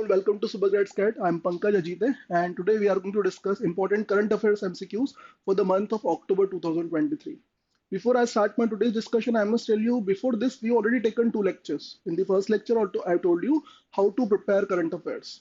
welcome to Supergrad Scat. I'm Pankaj Ajite, and today we are going to discuss important current affairs MCQs for the month of October 2023. Before I start my today's discussion, I must tell you before this we already taken two lectures. In the first lecture, I told you how to prepare current affairs,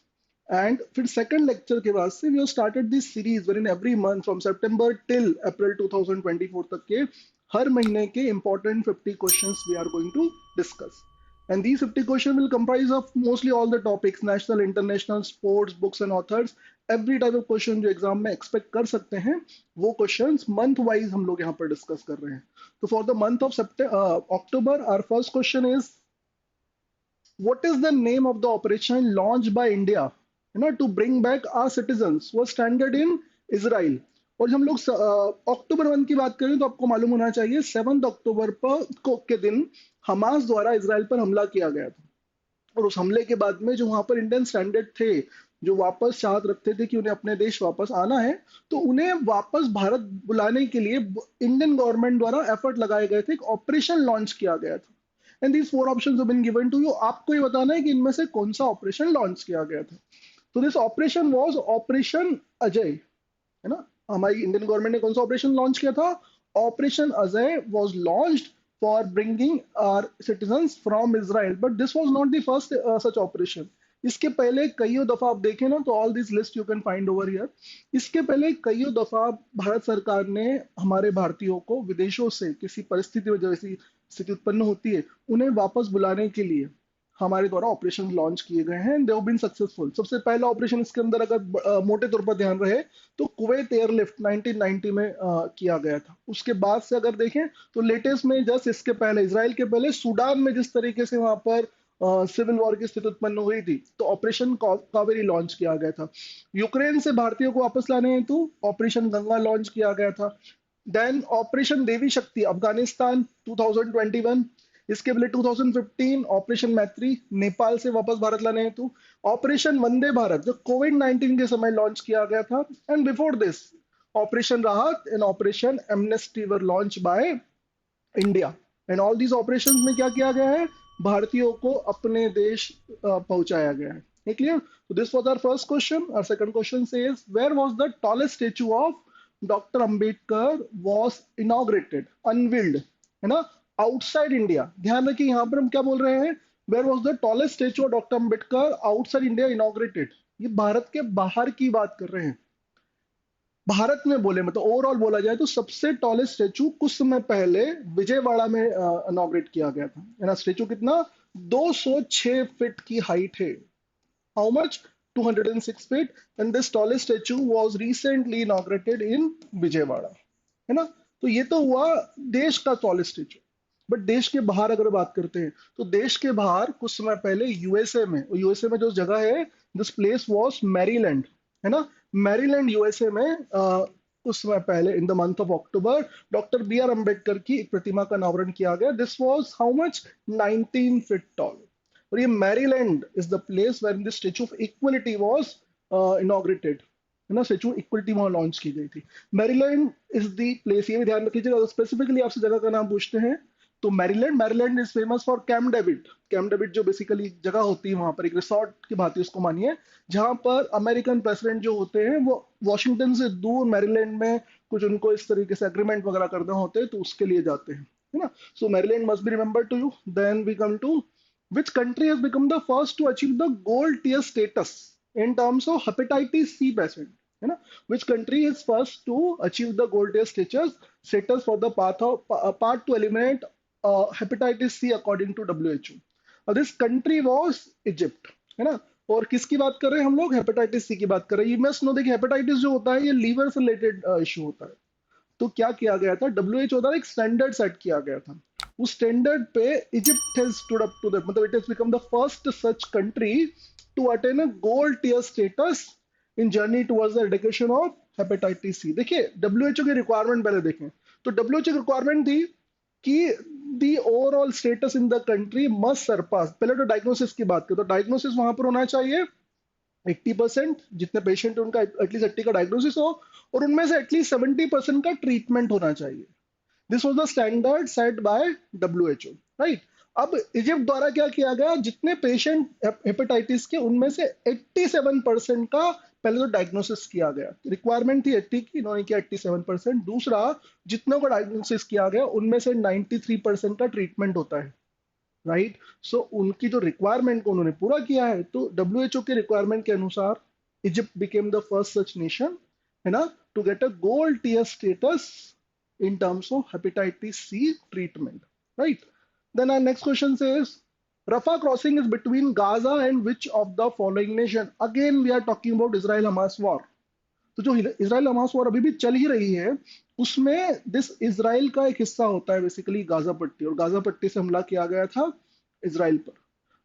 and फिर second lecture के बाद से we have started this series wherein every month from September till April 2024 तक के हर महीने के important 50 questions we are going to discuss. And these 50 questions will comprise of mostly all the topics, national, international, sports, books and authors. Every type of question जो exam में expect कर सकते हैं वो क्वेश्चंस मंथ वाइज हम लोग यहाँ पर डिस्कस कर रहे हैं. तो for the month of October our first question is what is the name of the operation launched by India, to bring back our citizens was stranded in Israel. और हम लोग अक्टूबर 1 की बात करें तो आपको मालूम होना चाहिए 7 अक्टूबर के दिन हमास द्वारा इजराइल पर हमला किया गया था. और उस हमले के बाद में जो वहां पर इंडियन स्टैंडर्ड थे, जो वापस चाहत रखते थे कि उन्हें अपने देश वापस आना है, तो उन्हें वापस भारत बुलाने के लिए इंडियन गवर्नमेंट द्वारा एफर्ट लगाए गए थे. एक ऑपरेशन लॉन्च किया गया था. And these 4 options have been given to you. आपको ये बताना है कि इनमें से कौन सा ऑपरेशन लॉन्च किया गया था. तो this operation was operation Ajay, है ना. हमारी इंडियन गवर्नमेंट ने कौन सा ऑपरेशन लॉन्च किया था? Operation Ajay was launched for bringing our citizens from Israel, but this was not the first such operation. इसके पहले कईयों दफा आप देखें ना तो all these list you can find over here. इसके पहले कईयों दफा भारत सरकार ने हमारे भारतीयों को विदेशों से किसी परिस्थिति में जैसी स्थिति उत्पन्न होती है उन्हें वापस बुलाने के लिए हमारे द्वारा ऑपरेशन लॉन्च किए गए हैं. They have been successful. सबसे पहला ऑपरेशन इसके अंदर अगर मोटे तौर पर ध्यान रहे तो कुवैत एयरलिफ्ट 1990 में किया गया था. उसके बाद से अगर देखें तो लेटेस्ट में जस्ट इसके पहले इजराइल के पहले सूडान में जिस तरीके से वहां पर सिविल वॉर की स्थिति उत्पन्न हुई थी तो ऑपरेशन कावेरी लॉन्च किया गया था. यूक्रेन से भारतीयों को वापस लाने हेतु ऑपरेशन गंगा लॉन्च किया गया था. देन ऑपरेशन देवी शक्ति अफगानिस्तान 2021. इसके पहले 2015 ऑपरेशन मैत्री नेपाल से वापस भारत लाने हेतु. ऑपरेशन वंदे भारत जो कोविड-19 के समय लॉन्च किया गया था. एंड बिफोर दिस ऑपरेशन राहत and operation amnesty were launch by India. And all these operations में क्या किया गया है? भारतीयों को अपने देश पहुंचाया गया है. Clear? So this was our first question. Our second question says where was the tallest statue of Dr. Ambedkar was inaugurated, unveiled, है ना, आउटसाइड इंडिया. ध्यान रखिए यहाँ पर हम क्या बोल रहे हैं? Where was the tallest statue of doctor Ambedkar outside India inaugurated. ये भारत के बाहर की बात कर रहे हैं. भारत में बोले मतलब ओवरऑल बोला जाए तो सबसे टॉलेस्ट स्टेचू कुछ समय पहले विजयवाड़ा में इनॉग्रेट किया गया था. है ना. स्टेचू कितना? 206 फीट की हाइट है. How much? 206 feet. And this tallest statue was recently inaugurated इन विजयवाड़ा. है ना. तो ये तो हुआ देश का टॉलेस्ट स्टेचू. बट देश के बाहर अगर बात करते हैं तो देश के बाहर कुछ समय पहले यूएसए में जो जगह है दिस प्लेस वाज मैरीलैंड. है ना. मैरीलैंड यूएसए में कुछ समय पहले in the month of October doctor B R Ambedkar की एक प्रतिमा का अनावरण किया गया. This was how much? 19 feet tall. और ये Maryland is the place where the statue of equality was inaugurated. है ना. स्टैचू इक्वलिटी वहां लॉन्च की गई थी. Maryland is the place. ये भी ध्यान रखिएगा. स्पेसिफिकली आपसे जगह का नाम पूछते हैं तो Maryland is famous for camp David. Camp David जो बेसिकली जगह होती है वहां पर एक रिसोर्ट की भांति उसको मानिए जहां पर अमेरिकन प्रेसिडेंट जो होते हैं वो वॉशिंगटन से दूर मैरीलैंड में कुछ उनको इस तरीके से एग्रीमेंट वगैरह करना होते हैं तो उसके लिए जाते हैं. है ना. So Maryland must be remember to you. Then we come to which country has become the first to achieve the gold tier status in terms of hepatitis C patient. है ना. Which country is first to achieve the gold tier status for the path to eliminate hepatitis C according to WHO. This country was Egypt. है ना. और किसकी बात कर रहे हैं हम लोग? हेपेटाइटिस सी की बात कर रहे हैं. यू मस्ट नो देखिए हेपेटाइटिस जो होता है ये लीवर से रिलेटेड इशू होता है. तो क्या किया गया था? WHO द्वारा एक स्टैंडर्ड सेट किया गया था. उस स्टैंडर्ड पे Egypt has stood up to that. मतलब it has become the first such country to attain a gold tier status in journey towards the eradication of hepatitis C. देखिए WHO की requirement पहले देखें तो WHO की requirement थी कि the overall status in the country must surpass. पहले तो डायग्नोसिस की बात करें तो डायग्नोसिस वहां पर होना चाहिए 80%. जितने पेशेंट उनका एटलीस्ट 80 का डायग्नोसिस हो और उनमें से एटलीस्ट 70% का ट्रीटमेंट होना चाहिए. This was the standard set by WHO. Right. अब इजिप्ट द्वारा क्या किया गया, जितने पेशेंट हेपेटाइटिस के उनमें से 87% का पहले तो डायग्नोसिस किया गया। रिक्वायरमेंट थी 80 की, इन्होंने किया 87%। दूसरा, जितनों का डायग्नोसिस किया गया उनमें से 93% का ट्रीटमेंट होता है, राइट। सो उनकी जो रिक्वायरमेंट को उन्होंने पूरा किया है। तो डब्ल्यूएचओ के रिक्वायरमेंट के अनुसार Egypt became the first such nation, है ना, to get a gold tier status in terms of hepatitis C treatment, right? Then our next question says, Rafah crossing is between Gaza and which of the following nation? Again, we are talking about Israel-Hamas war. तो जो Israel Hamas war अभी भी चल ही रही है, उसमें this Israel का एक हिस्सा होता है बेसिकली गाजा पट्टी, और गाजा पट्टी से हमला किया गया था इसराइल पर।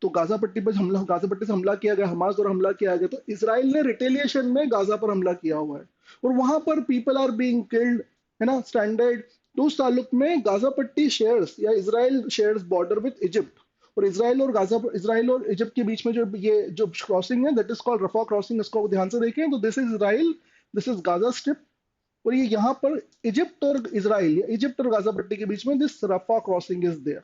तो गाजा पट्टी पर हमला, गाजा पट्टी से हमला किया गया, हमास द्वारा हमला किया गया, तो इसराइल ने रिटेलिएशन में गाजा पर हमला किया हुआ है, और वहां पर पीपल आर बीइंग किल्ड, है ना, स्टैंडर्ड। तो उस ताल्लुक में गाजा पट्टी शेयर्स या Israel shares border with Egypt, और इसराइल और इजिप्ट के बीच में जो ये जो क्रॉसिंग है, दैट इज कॉल्ड रफा क्रॉसिंग। इसको ध्यान से देखें तो this is Israel, this is Gaza strip, और ये यहाँ पर इजिप्ट और इसराइल, इजिप्ट और गाजा पट्टी के बीच में this Rafah crossing is there,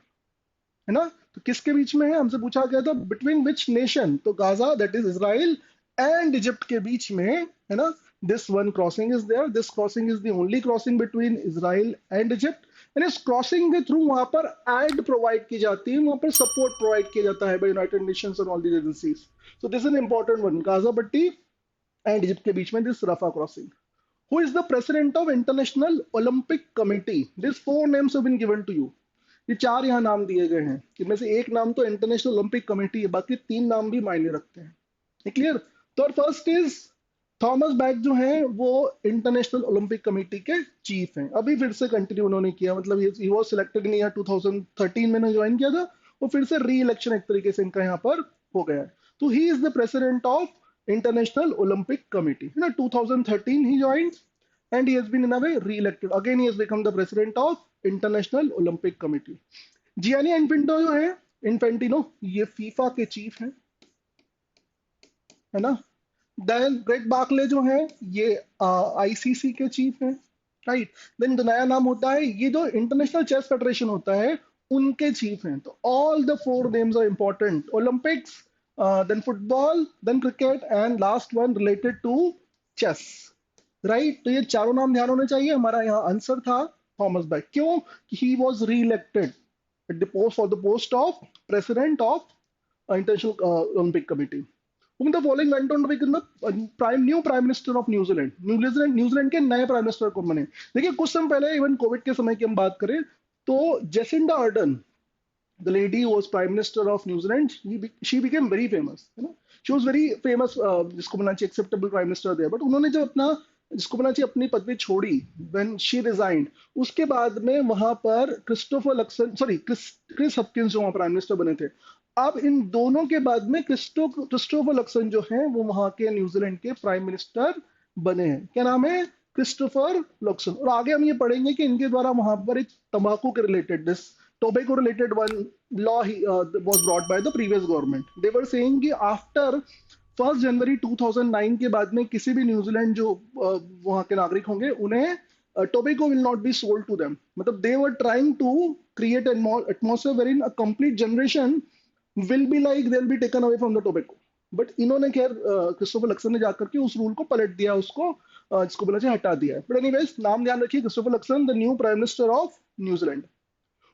है ना। तो किसके बीच में है, हमसे पूछा गया था बिटवीन विच नेशन, तो Gaza that is Israel and Egypt के बीच में, है ना, this one crossing is there. This crossing is the only crossing between Israel and Egypt, and इस क्रॉसिंग के थ्रू वहां पर एड प्रोवाइड की जाती है, वहां पर सपोर्ट प्रोवाइड किया जाता है बाय यूनाइटेड नेशंस और all these agencies. So this is an important one, Gaza पट्टी एंड इजिप्ट के बीच में this Rafah crossing. Who is the president of International Olympic Committee? These four names have been given to you. ये चार यहाँ नाम दिए गए हैं, इनमें से एक नाम तो इंटरनेशनल ओलंपिक कमेटी है, बाकी तीन नाम भी मायने रखते हैं। ये क्लियर? तो फर्स्ट इज थॉमस बैक, जो है वो इंटरनेशनल ओलंपिक कमेटी के चीफ हैं। अभी फिर से कंटिन्यू उन्होंने किया, मतलब he was selected in year 2013 में ज्वाइन किया था, वो फिर से री इलेक्शन एक तरीके से इनका यहाँ पर हो गया है। तो he is the president of International Olympic Committee. You know, 2013 he joined, and he has been in a way re-elected. Again, he has become the president of International Olympic Committee. Gianni Infantino जो है, Infantino, ये FIFA के chief हैं, है ना। Then Greg Barclay जो है, ये आईसीसी के चीफ हैं, राइट। देन जो नया नाम होता है, ये जो इंटरनेशनल चेस फेडरेशन होता है, उनके चीफ हैं। तो all the four names are important, Olympics, then football, then cricket, and last one related to chess, right? तो ये चारों नाम ध्यान होने चाहिए। हमारा यहाँ आंसर था थॉमस बैक। क्यों? ही वॉज री elected at the post for the post of president of international Olympic committee. whom the following went on to become the new prime minister of New Zealand. New Zealand के नए prime minister कौन बने? देखिए कुछ समय पहले, even Covid के समय की हम बात करें, तो Jacinda Ardern, the lady who was prime minister of New Zealand, she became very famous, you know, she was very famous, जिसको बोलना चाहिए acceptable prime minister there, but उन्होंने जब अपना, जिसको बोलना चाहिए, अपनी पदवी छोड़ी, when she resigned, उसके बाद में वहां पर क्रिस हपकिंस जो वहां प्राइम मिनिस्टर बने थे। अब इन दोनों के बाद में क्रिस्टोफर लक्सन जो है वो वहां के न्यूजीलैंड के प्राइम मिनिस्टर बने हैं। क्या नाम है? Christopher Luxon. और आगे हम ये पढ़ेंगे कि इनके द्वारा वहां पर एक तंबाकू के related, this tobacco related one law was brought by the previous government. They were saying कि after 1 जनवरी 2009 के बाद में किसी भी न्यूजीलैंड जो वहां के नागरिक होंगे, उन्हें tobacco will not be sold to them. मतलब they were trying to create an atmosphere wherein a complete generation will be like they'll be taken away from the tobacco. But इन्होंने खैर क्रिस्टोफर लक्सन ने जाकर के उस rule को पलट दिया, उसको जिसको बोला जाए हटा दिया। बट एनीवेज, नाम ध्यान रखिए, Christopher Luxon, the new prime minister of New Zealand,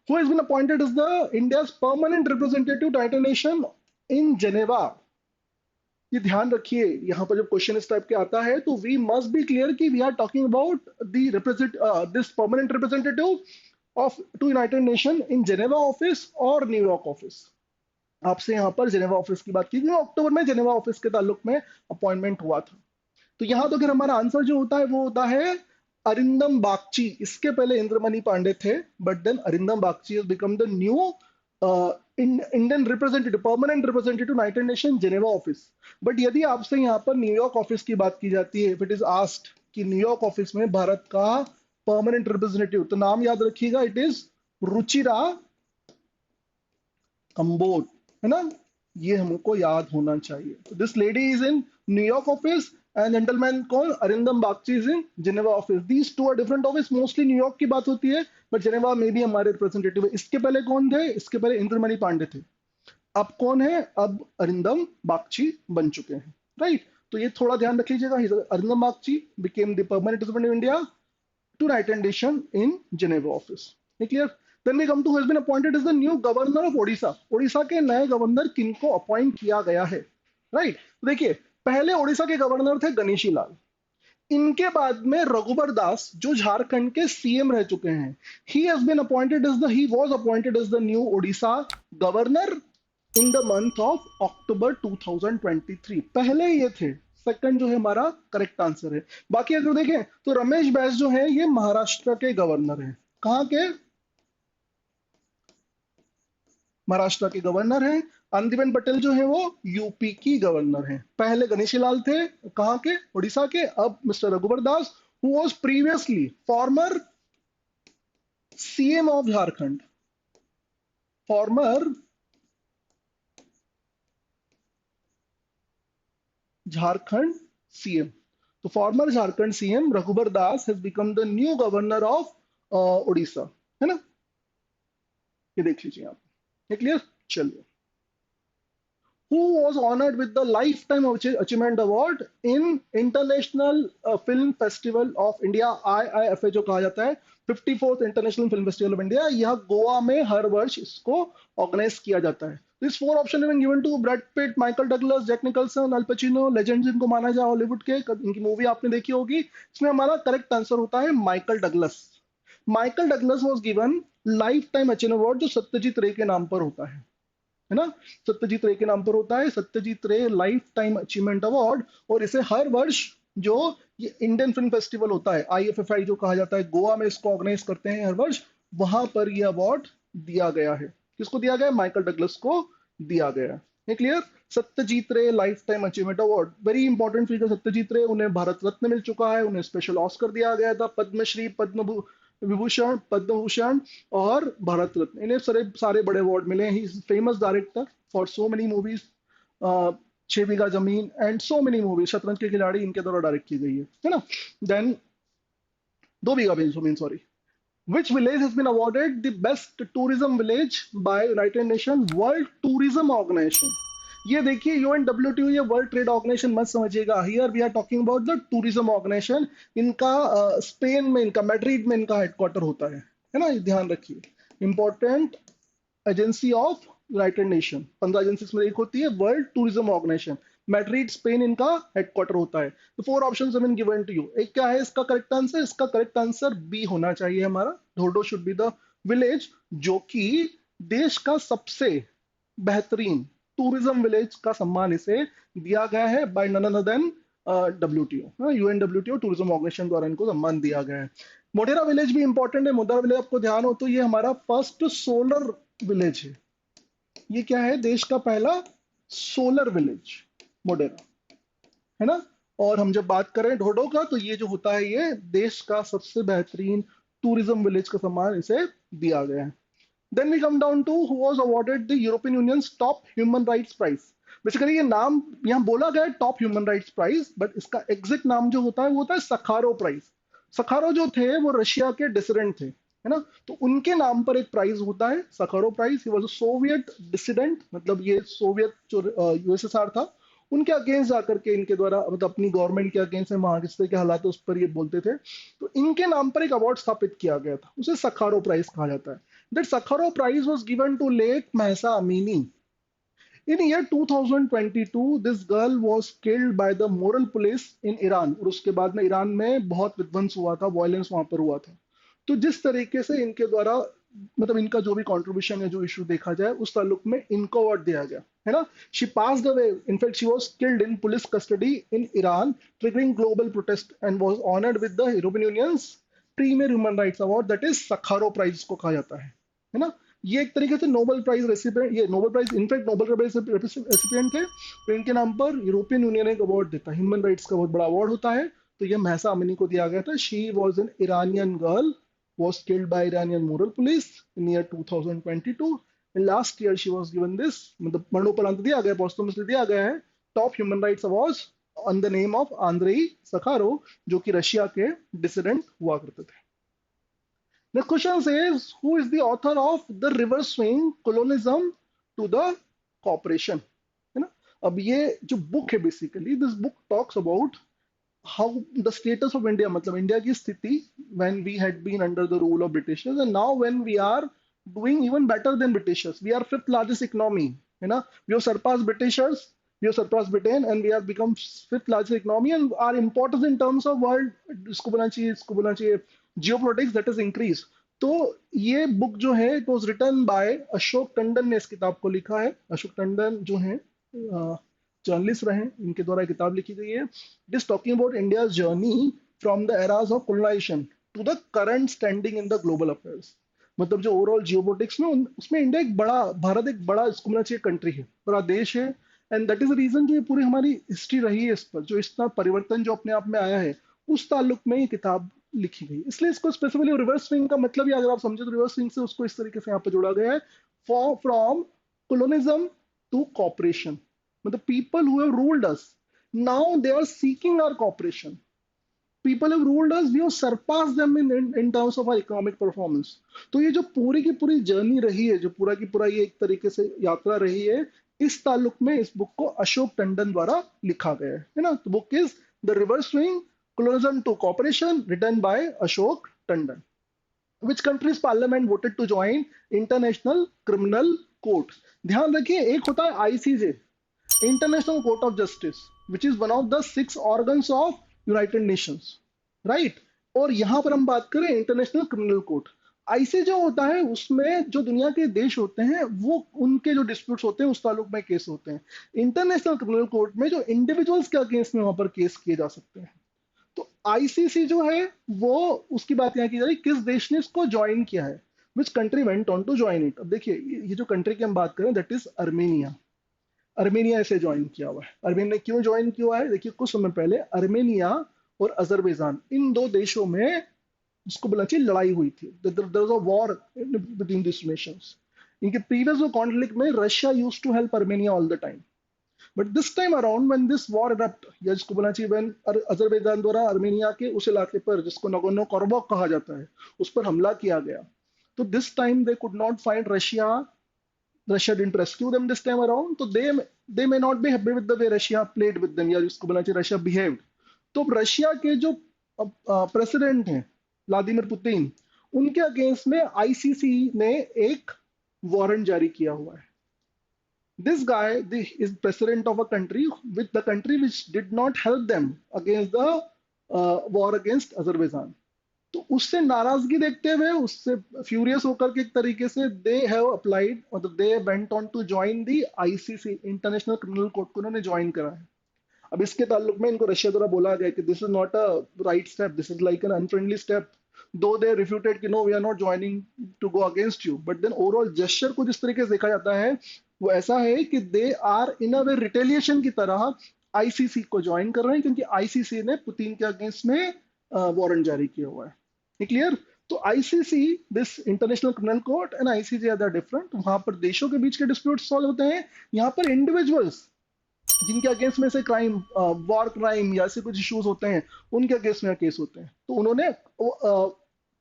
who has been appointed as the India's permanent representative to United Nations in Geneva. ये ध्यान रखिए, यहाँ पर जब क्वेश्चन इस टाइप के आता है तो वी मस्ट बी क्लियर कि we are talking about this permanent representative of to United Nation in Geneva office और न्यूयॉर्क ऑफिस। आपसे यहाँ पर जेनेवा ऑफिस की बात की गई, अक्टूबर में जेनेवा ऑफिस के ताल्लुक में अपॉइंटमेंट हुआ था। तो यहाँ तो फिर हमारा आंसर जो होता है वो होता है अरिंदम बागची। इसके पहले इंद्रमणि पांडे थे, but then Arindam Bagchi has become the new Indian representative, permanent representative United Nation Geneva office. But यदि आपसे यहाँ पर न्यूयॉर्क ऑफिस की बात की जाती है, इफ इट इज आस्क्ड कि न्यूयॉर्क ऑफिस में भारत का परमानेंट रिप्रेजेंटेटिव, तो नाम याद रखिएगा, इट इज रुचिरा कंबोज, है ना, ये हमको याद होना चाहिए। This lady is in New York office, and gentleman कौन, Arindam Bagchi is in Geneva office. These two are different office. Mostly New York की बात होती है, बट जिनेवा में भी हमारे रिप्रेजेंटेटिव है. इसके पहले कौन थे? इसके पहले इंद्रमणि पांडे थे. अब कौन है? अब अरिंदम बागची बन चुके हैं, राइट. तो ये थोड़ा ध्यान रख लीजिएगा. Arindam Bagchi became the permanent resident of India to write rendition in Geneva office. है clear? Then we come to who has been appointed as the new governor of Odisha. Odisha के नए गवर्नर किनको अपॉइंट किया गया है, राइट. देखिए, पहले ओडिशा के गवर्नर थे गणेशी लाल. इनके बाद में रघुबर दास जो झारखंड के सीएम रह चुके हैं, he was appointed as the new Odisha governor in the month of October 2023. पहले ये थे. सेकंड जो है हमारा करेक्ट आंसर है. बाकी अगर देखें तो रमेश बैस जो है ये महाराष्ट्र के गवर्नर हैं. कहां के? महाराष्ट्र के गवर्नर हैं. आनंदीबेन पटेल जो है वो यूपी की गवर्नर हैं. पहले गणेशी लाल थे, कहां के? उड़ीसा के. अब mister Raghubar Das who was previously former CM of Jharkhand, former Jharkhand CM. तो former Jharkhand CM Raghubar Das has become the new governor of Orissa, है ना. ये देख लीजिए आप. ये क्लियर? चलिए. Who was honored with the Lifetime Achievement Award in International Film Festival of India, IIFA जो कहा जाता है, 54th international film festival of India. यह गोवा में हर वर्ष इसको ऑर्गेनाइज किया जाता है. This four option have given to Brad Pitt, Michael Douglas, Jack Nicholson, Al Pacino, legends इनको माना जाए हॉलीवुड के. इनकी मूवी आपने देखी होगी. इसमें हमारा करेक्ट आंसर होता है Michael Douglas. Michael Douglas was given life time achievement award जो सत्यजीत रे के नाम पर होता है ना. सत्यजीत रे के नाम पर होता है सत्यजीत रे लाइफ टाइम अचीवमेंट अवार्ड. और इसे हर वर्ष जो ये इंडियन फिल्म फेस्टिवल होता है, आईएफएफआई जो कहा जाता है, गोवा में इसको ऑर्गेनाइज करते हैं हर वर्ष. वहां पर यह अवार्ड दिया गया है. किसको दिया गया? माइकल डगलस को दिया गया है. क्लियर? सत्यजीत रे life time achievement award, very important figure Satyajit रे. उन्हें भारत रत्न मिल चुका है, उन्हें स्पेशल ऑस्कर दिया गया था, पद्मश्री, पद्म विभूषण, पद्म भूषण और भारत रत्न. इन्हें सारे बड़े अवार्ड मिले. He is famous director for so many movies, 6 बीघा जमीन एंड सो मेनी मूवीज. शतरंज के खिलाड़ी इनके द्वारा डायरेक्ट की गई है ना. देन 2 बीघा जमीन, sorry. Which village has been awarded the best tourism village by United Nations World Tourism Organization? ये देखिए UNWTO, ये वर्ल्ड ट्रेड ऑर्गेनाइजेशन मत समझिएगा. Here we are talking about the tourism organisation. इनका स्पेन में, इनका मैड्रिड में इनका हेडक्वार्टर होता है ना. ध्यान रखिए. Important agency of United Nation, 15 agencies में एक होती है world tourism organisation. Madrid Spain इनका हेडक्वार्टर होता है. तो 4 options have been given to you. एक क्या है इसका करेक्ट आंसर? इसका करेक्ट आंसर बी होना चाहिए हमारा. ढोडो शुड बी द विलेज जो कि देश का सबसे बेहतरीन टूरिज्म विलेज का सम्मान इसे दिया गया है by none other than WTO, UNWTO tourism organisation द्वारा इनको सम्मान दिया गया है. मोढेरा विलेज भी इंपॉर्टेंट है. मोढेरा विलेज आपको ध्यान हो तो ये हमारा फर्स्ट सोलर विलेज है. ये क्या है? देश का पहला सोलर विलेज मोढेरा, है ना. और हम जब बात करें ढोडो का तो ये जो होता है ये देश का सबसे बेहतरीन टूरिज्म विलेज का सम्मान इसे दिया गया है. Then we come down to who was awarded the European Union's top human rights prize. Basically ये नाम यहाँ बोला गया है top human rights prize, but इसका एग्जैक्ट नाम जो होता है वो होता है सखारो प्राइज. सखारो जो थे वो रशिया के डिसिडेंट थे, है ना. तो उनके नाम पर एक प्राइज होता है Sakharov prize. He was a Soviet dissident, मतलब ये सोवियत जो यूएसएसआर था उनके अगेंस्ट जाकर के इनके द्वारा, मतलब अपनी गवर्नमेंट के अगेंस्ट में वहां किस तरह के हालात है उस पर ये बोलते थे. तो इनके नाम पर एक अवार्ड स्थापित किया गया था, उसे सखारो प्राइज कहा जाता है. That Sakharov Prize was given to late Mahsa Amini. In year 2022, this girl was killed by the moral police in Iran. और उसके बाद में ईरान में बहुत विध्वंस हुआ था, वायलेंस वहां पर हुआ था. तो जिस तरीके से इनके द्वारा, मतलब इनका जो भी कंट्रीब्यूशन है, जो इशू देखा जाए उस ताल्लुक में इनको अवार्ड दिया गया, है ना. She passed away, in fact she was killed in police custody in Iran, triggering global protest and was honoured with the European unions premier human rights award, that is Sakharov prize को कहा जाता है ना. ये एक तरीके से नोबेल प्राइज रेसिपिएंट, ये Nobel prize in fact Nobel prize recipient थे. तो इनके नाम पर यूरोपियन यूनियन एक अवार्ड देता है, ह्यूमन राइट्स का बहुत बड़ा अवार्ड होता है. तो ये महसा अमीनी को दिया गया था. She was an Iranian girl, was killed by Iranian moral police in year 2022. And last year she was given this, मतलब मरणोपरांत दिया गया, posthumously दिया गया है, top human rights awards on the name of Andrei Sakharov, जो कि Russia के डिसिडेंट हुआ करते थे। The question says, who is the author of the reverse swing colonialism to the cooperation? है ना? अब ये जो बुक है, basically this book talks about how the status of India, मतलब इंडिया की स्थिति when we had been under the rule of Britishers and now when we are doing even better than Britishers, we are fifth largest economy, है ना? We have surpassed Britishers, we have surpassed Britain and we have become fifth largest economy and our importance in terms of world, इसको बोलना चाहिए geopolitics, that is increased. तो ये book जो है it was written by Ashok Tandon ने इस किताब को लिखा है। अशोक टंडन जो है जर्नलिस्ट रहे, इनके द्वारा किताब लिखी गई है। It is talking about India journey from the eras of colonisation to the current standing in the global affairs. मतलब जो ओवरऑल जियोपोलिटिक्स में उसमें इंडिया एक बड़ा, भारत एक बड़ा इसको मिलना चाहिए कंट्री है, बड़ा देश है। And that is the reason जो ये पूरी हमारी हिस्ट्री रही है, इस पर जो इतना परिवर्तन जो अपने आप में आया है, उस ताल्लुक में ये किताब लिखी गई। इसलिए इसको स्पेसिफिकली रिवर्स स्विंग का मतलब, अगर आप समझे तो रिवर्स स्विंग से उसको इस तरीके से यहाँ पे जोड़ा गया है, फ्रॉम कोलोनिज्म टू कॉपरेशन। मतलब people who have ruled us now they are seeking our cooperation. People have ruled us, we have surpassed them in terms of our economic performance. तो ये जो पूरी की पूरी जर्नी रही है, जो पूरा की पूरा ये एक तरीके से यात्रा रही है, इस ताल्लुक में इस बुक को अशोक टंडन द्वारा लिखा गया है ना। तो book is the reverse swing colonialism to cooperation, written by Ashok Tandon. Which country's parliament voted to join International Criminal Court? ध्यान रखिए, एक होता है ICJ, International Court of Justice, which is one of the 6 organs of United Nations, right. और यहां पर हम बात करें इंटरनेशनल क्रिमिनल कोर्ट। आईसीजे जो होता है उसमें जो दुनिया के देश होते हैं वो उनके जो डिस्प्यूट्स होते हैं उस ताल्लुक में केस होते हैं। इंटरनेशनल क्रिमिनल कोर्ट में जो इंडिविजुअल्स के अगेंस्ट में वहां पर केस किए जा सकते हैं। तो आईसीसी जो है वो उसकी बात यहाँ की जा रही, किस देश ने इसको ज्वाइन किया है, which country went on to join it. अब देखिए ये जो कंट्री की हम बात करें दैट इज अर्मेनिया। अर्मेनिया इसे ज्वाइन किया हुआ है। अर्मेनिया ने क्यों ज्वाइन किया हुआ है? देखिए कुछ समय पहले अर्मेनिया और अजरबैजान, इन दो देशों में जिसको बोलना चाहिए लड़ाई हुई थी। There was a war between this nations. इनके प्रीवियस कॉन्फ्लिक्ट में Russia used to help Armenia all the time, but this time around when this war erupt, या जिसको बोलना चाहिए व्हेन अजरबैजान द्वारा अर्मेनिया के उस इलाके पर जिसको नगोर्नो कराबाख कहा जाता है उस पर हमला किया गया, तो this time they could not find Russia didn't rescue them this time around, तो they may not be happy with the way Russia played with them, या जिसको बोलना चाहिए Russia behaved। तो रशिया के जो प्रेसिडेंट हैं व्लादिमीर पुतिन, उनके अगेंस्ट में आईसीसी ने एक वारंट जारी किया हुआ है। This guy is president of a country with the country which did not help them against the war against Azerbaijan। तो उससे नाराजगी देखते हुए, उससे फ्यूरियस होकर के एक तरीके से दे हैव अप्लाइड, मतलब they went on to join the ICC, international criminal court को उन्होंने ज्वाइन करा है। अब इसके ताल्लुक में इनको रशिया द्वारा बोला गया कि this is not a right step, this is like an unfriendly step, though they refuted कि no we are not joining to go against you, but then overall gesture को जिस तरीके से देखा जाता है वो ऐसा है कि they are in a way retaliation की तरह आईसीसी को ज्वाइन कर रहे हैं, क्योंकि आईसीसी ने पुतिन के अगेंस्ट में वारंट जारी किया हुआ है। क्लियर? तो ICC, this international criminal court and ICJ are different. वहां पर देशों के बीच के डिस्प्यूट सॉल्व होते हैं, यहाँ पर इंडिविजुअल्स जिनके अगेंस्ट में से क्राइम, वॉर क्राइम या ऐसे कुछ इश्यूज होते हैं उनके अगेंस्ट में केस होते हैं। तो उन्होंने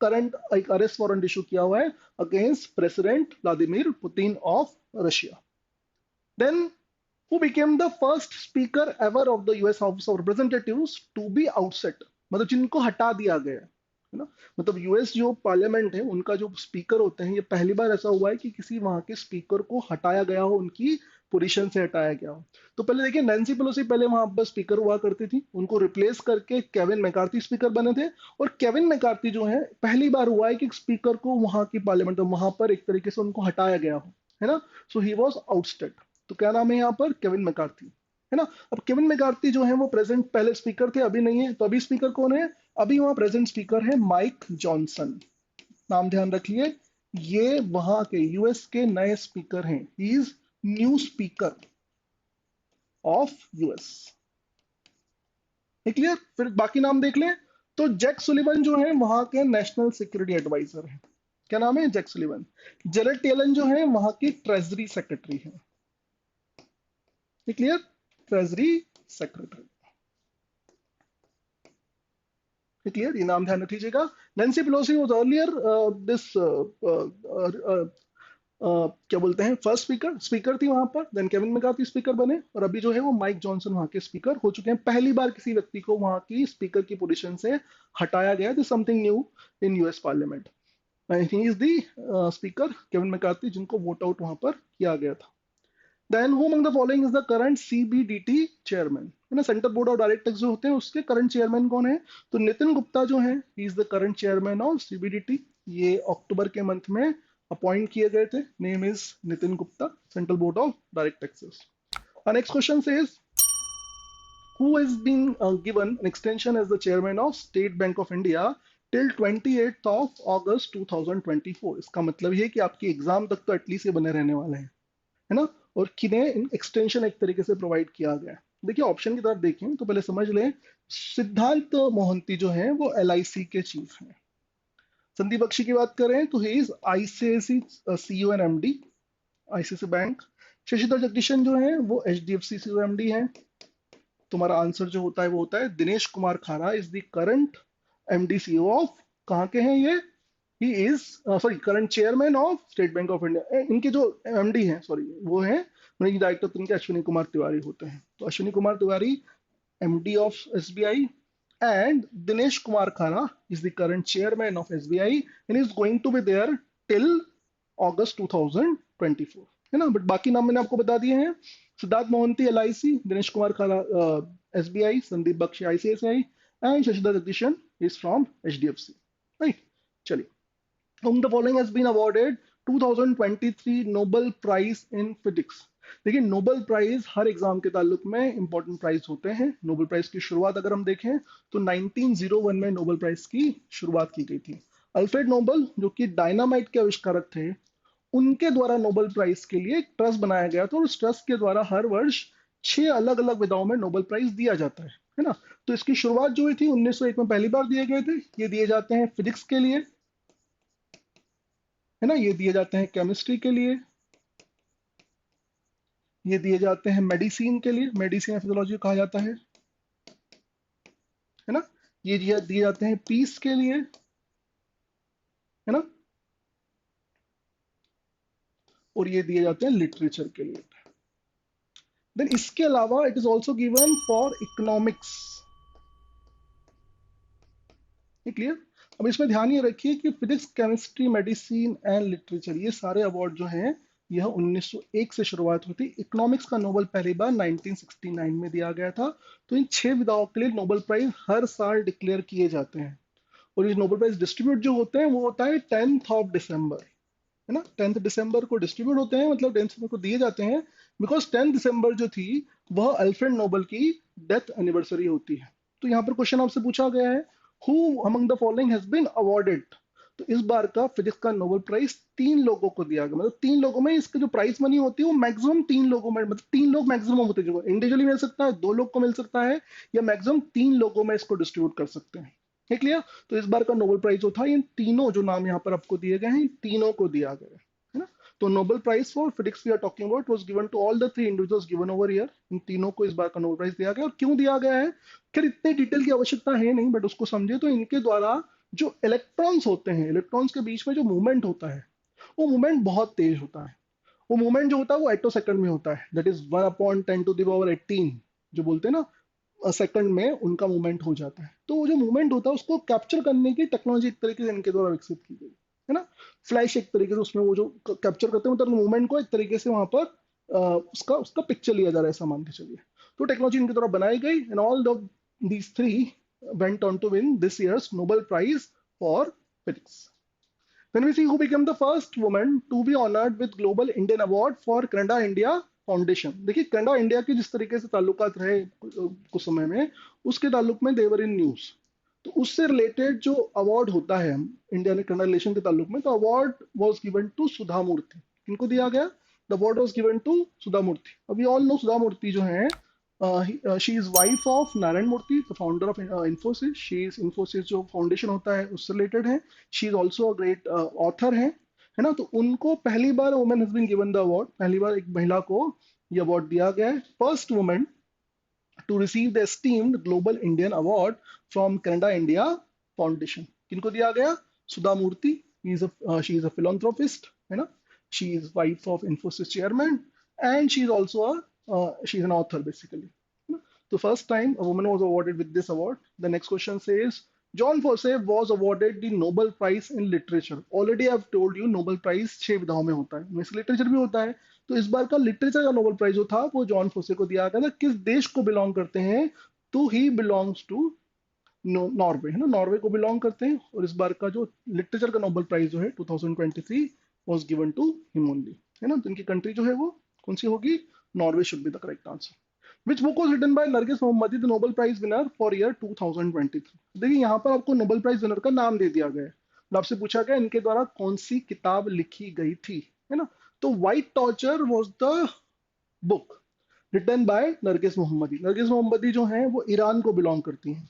करंट एक अरेस्ट वारंट इशू किया हुआ है against president Vladimir Putin of Russia. Then who became the first speaker ever of the US house of representatives to be ousted, मतलब जिनको हटा दिया गया है ना। मतलब यूएस जो पार्लियामेंट है उनका जो स्पीकर होते हैं, ये पहली बार ऐसा हुआ है कि किसी वहां के स्पीकर को हटाया गया हो, उनकी पोजीशन से हटाया गया हो। तो पहले देखिए नैन्सी पेलोसी पहले वहां पर स्पीकर हुआ करती थी, उनको रिप्लेस करके केविन मैकार्थी स्पीकर बने थे। और केविन मैकार्थी जो है पहली बार हुआ है कि स्पीकर को वहां की पार्लियामेंट वहां पर एक तरीके से उनको हटाया गया हो, है ना। सो ही वॉज आउटस्टेड। तो क्या नाम है यहाँ पर? केविन मैकार्थी, है ना। अब केविन मैकार्थी जो है वो प्रेजेंट पहले स्पीकर थे, अभी नहीं है। तो अभी स्पीकर कौन है? अभी वहां प्रेजेंट स्पीकर है माइक जॉनसन। नाम ध्यान रखिए, ये वहां के यूएस के नए स्पीकर हैं। He is new speaker of US. Clear? फिर बाकी नाम देख ले। तो जैक सुलिवन जो है वहां के नेशनल सिक्योरिटी एडवाइजर है। क्या नाम है? Jake Sullivan. जेरेट येलन जो है वहां की ट्रेजरी सेक्रेटरी है। क्लियर? Treasury secretary. क्लियर, ये नाम ध्यान रखिएगा। Nancy Pelosi was earlier this क्या बोलते हैं फर्स्ट स्पीकर थी वहां पर, देन केविन मैकार्थी स्पीकर बने, और अभी जो है वो माइक जॉनसन वहां के स्पीकर हो चुके हैं। पहली बार किसी व्यक्ति को वहां की स्पीकर की पोजीशन से हटाया गया, this something new in US parliament. He is the speaker Kevin McCarthy, जिनको वोट आउट वहां पर किया गया था। Then who among the following is the current CBDT chairman, है ना, सेंट्रल बोर्ड ऑफ डायरेक्टर्स जो होते हैं उसके करंट चेयरमैन कौन है? तो नितिन गुप्ता जो है, he is the current chairman of CBDT. ये अक्टूबर के मंथ में अपॉइंट किए गए थे। Name is Nitin Gupta, central board of direct taxes. Next question is who has been given an extension as the chairman of State Bank of India till 28th of August 2024। इसका मतलब ये कि आपकी एग्जाम तक तो एटलीस्ट ये बने रहने वाले हैं, है ना। और किन्हें एक्सटेंशन एक तरीके से प्रोवाइड किया गया है? देखिए ऑप्शन की तरफ देखें तो पहले समझ लें, सिद्धांत मोहंती जो है वो एलआईसी के चीफ हैं। संदीप बख्शी की बात करें तो he is ICICI CEO and MD, ICICI bank. Shashidhar Jagdishan जो है वो एचडीएफसी सीईओ एमडी हैं। तुम्हारा आंसर जो होता है वो होता है दिनेश कुमार खारा is the current MD CEO of, कहाँ के हैं ये? He is sorry current chairman of state bank of India. इनके जो एमडी हैं सॉरी वो हैं मैनेजिंग डायरेक्टर, तो इनके अश्विनी कुमार तिवारी होते हैं। तो Ashwini Kumar Tiwari MD of SBI and Dinesh Kumar Khara is the current chairman of SBI and is going to be there till August 2024, है ना। बट बाकी नाम मैंने आपको बता दिए हैं, Siddhartha Mohanty LIC, Dinesh Kumar Khara SBI, Sandeep Bakhshi ICICI and Shashidhar Jagdishan is from HDFC, right. चलिए, whom the following has been awarded 2023 Nobel prize in physics. देखिए नोबेल प्राइज हर एग्जाम के ताल्लुक में इंपॉर्टेंट प्राइज होते हैं। नोबेल प्राइज की शुरुआत अगर हम देखें तो 1901 में नोबेल प्राइज की शुरुआत की गई थी। अल्फ्रेड नोबेल जो कि डायनामाइट के आविष्कारक थे, उनके द्वारा नोबेल प्राइज के लिए एक ट्रस्ट बनाया गया था, और उस ट्रस्ट के द्वारा हर वर्ष 6 अलग अलग विधाओं में नोबेल प्राइज दिया जाता है ना। तो इसकी शुरुआत जो हुई थी 1901 में पहली बार दिए गए थे। ये दिए जाते हैं फिजिक्स के लिए, है ना, ये दिए जाते हैं केमिस्ट्री के लिए, ये दिए जाते हैं मेडिसिन के लिए, मेडिसिन फिजियोलॉजी कहा जाता है ना, ये दिए जाते हैं पीस के लिए, है ना, और ये दिए जाते हैं लिटरेचर के लिए। देन इसके अलावा it is also given for economics, clear. अब इसमें ध्यान ये रखिए कि physics, chemistry, medicine and literature ये सारे अवार्ड जो हैं यह 1901 से शुरुआत हुई थी। इकोनॉमिक्स का नोबेल पहली बार 1969 में दिया गया था। तो इन 6 विधाओं के लिए नोबेल प्राइज हर साल डिक्लेयर किए जाते हैं, और ये नोबेल प्राइज डिस्ट्रीब्यूट जो होते हैं वो होता है 10th ऑफ दिसंबर, है ना। 10th दिसंबर को डिस्ट्रीब्यूट होते हैं, मतलब 10th दिसंबर को दिए जाते हैं, बिकॉज 10th दिसंबर जो थी वह अल्फ्रेड नोबेल की डेथ एनिवर्सरी होती है। तो यहाँ पर क्वेश्चन आपसे पूछा गया है who among the following has been awarded. तो इस बार का फिजिक्स का नोबेल प्राइज 3 लोगों को दिया गया, मतलब 3 लोगों में इसकी जो प्राइज मनी होती है वो मैक्सिमम 3 लोगों में, मतलब 3 लोग मैक्सिमम होते हैं, जो इंडिविजुअली मिल सकता है, 2 लोग को मिल सकता है, या मैक्सिमम 3 लोगों में इसको डिस्ट्रीब्यूट कर सकते हैं, है क्लियर। तो इस बार का नोबेल प्राइज जो था इन तीनों जो नाम यहाँ पर आपको दिए गए हैं, इन तीनों को दिया गया है ना। तो Nobel prize for physics we are talking about was given to all the 3 individuals given over here. इन तीनों को इस बार का नोबेल प्राइज दिया गया। और क्यों दिया गया है, खैर इतने डिटेल की आवश्यकता है नहीं, बट उसको समझे तो इनके द्वारा जो इलेक्ट्रॉन्स होते हैं, इलेक्ट्रॉन्स के बीच में जो मूवमेंट होता है वो मूवमेंट बहुत तेज होता है। वो मूवमेंट जो होता है वो एटोसेकंड में होता है, दैट इज 1/10⁻18 जो बोलते हैं ना सेकंड में उनका मूवमेंट हो जाता है। तो वो जो मूवमेंट होता है उसको कैप्चर करने की टेक्नोलॉजी एक तरीके से इनके द्वारा विकसित की गई, है ना। फ्लैश एक तरीके से उसमें वो जो कैप्चर करते हैं, मतलब मूवमेंट को एक तरीके से वहां पर उसका उसका पिक्चर लिया जा रहा है, ऐसा मान के चलिए। तो टेक्नोलॉजी इनके द्वारा बनाई गई, and all these 3 went on to win this year's Nobel Prize for Physics. Then we see who became the first woman to be honored with Global Indian Award for Canada India Foundation. देखिए Canada India के जिस तरीके से ताल्लुकात रहे कुछ समय में, उसके ताल्लुक में देवर इन न्यूज। तो उससे रिलेटेड जो अवार्ड होता है इंडिया ने कनाडा रिलेशन के ताल्लुक में, तो award was given to Sudha Murthy. किनको दिया गया? The award was given to Sudha Murthy. अब we all know Sudha Murthy जो है, she is wife of Narayana Murthy, the founder of Infosys. She is Infosys जो फाउंडेशन होता है उससे रिलेटेड है। She is also a great author है ना। तो उनको पहली बार women has been given the award, पहली बार एक महिला को ये अवार्ड दिया गया है। First women to receive the esteemed Global Indian Award from Canada India foundation. किनको दिया गया? Sudha Murthy, she is a philanthropist, है ना, she is wife of Infosys chairman and she is also she is an author basically. तो first time a woman was awarded with this award. The next question says John Fosse was awarded the Nobel Prize in Literature. Already I've told you Nobel Prize 6 विधाओं में होता है, उनमें से literature भी होता है। तो इस बार का लिटरेचर का नोबेल प्राइज जो था वो जॉन फोसे को दिया गया था। किस देश को बिलोंग करते हैं? तो ही बिलोंग्स टू नॉर्वे, है ना, नॉर्वे को बिलोंग करते हैं। और इस बार का जो लिटरेचर का नोबेल प्राइज जो है 2023 was given to him only, है ना। तो इनकी कंट्री जो है वो कौन सी होगी? Norway should be the correct answer. Which book was written by Nargis Mohammadi, the Nobel Prize winner for year 2023? देखिए यहाँ पर आपको नोबेल प्राइज विनर का नाम दे दिया गया है और आपसे पूछा गया इनके द्वारा कौन सी किताब लिखी गई थी, है ना। तो white torture was the book written by Narges Mohammadi. Narges Mohammadi जो है वो ईरान को बिलोंग करती हैं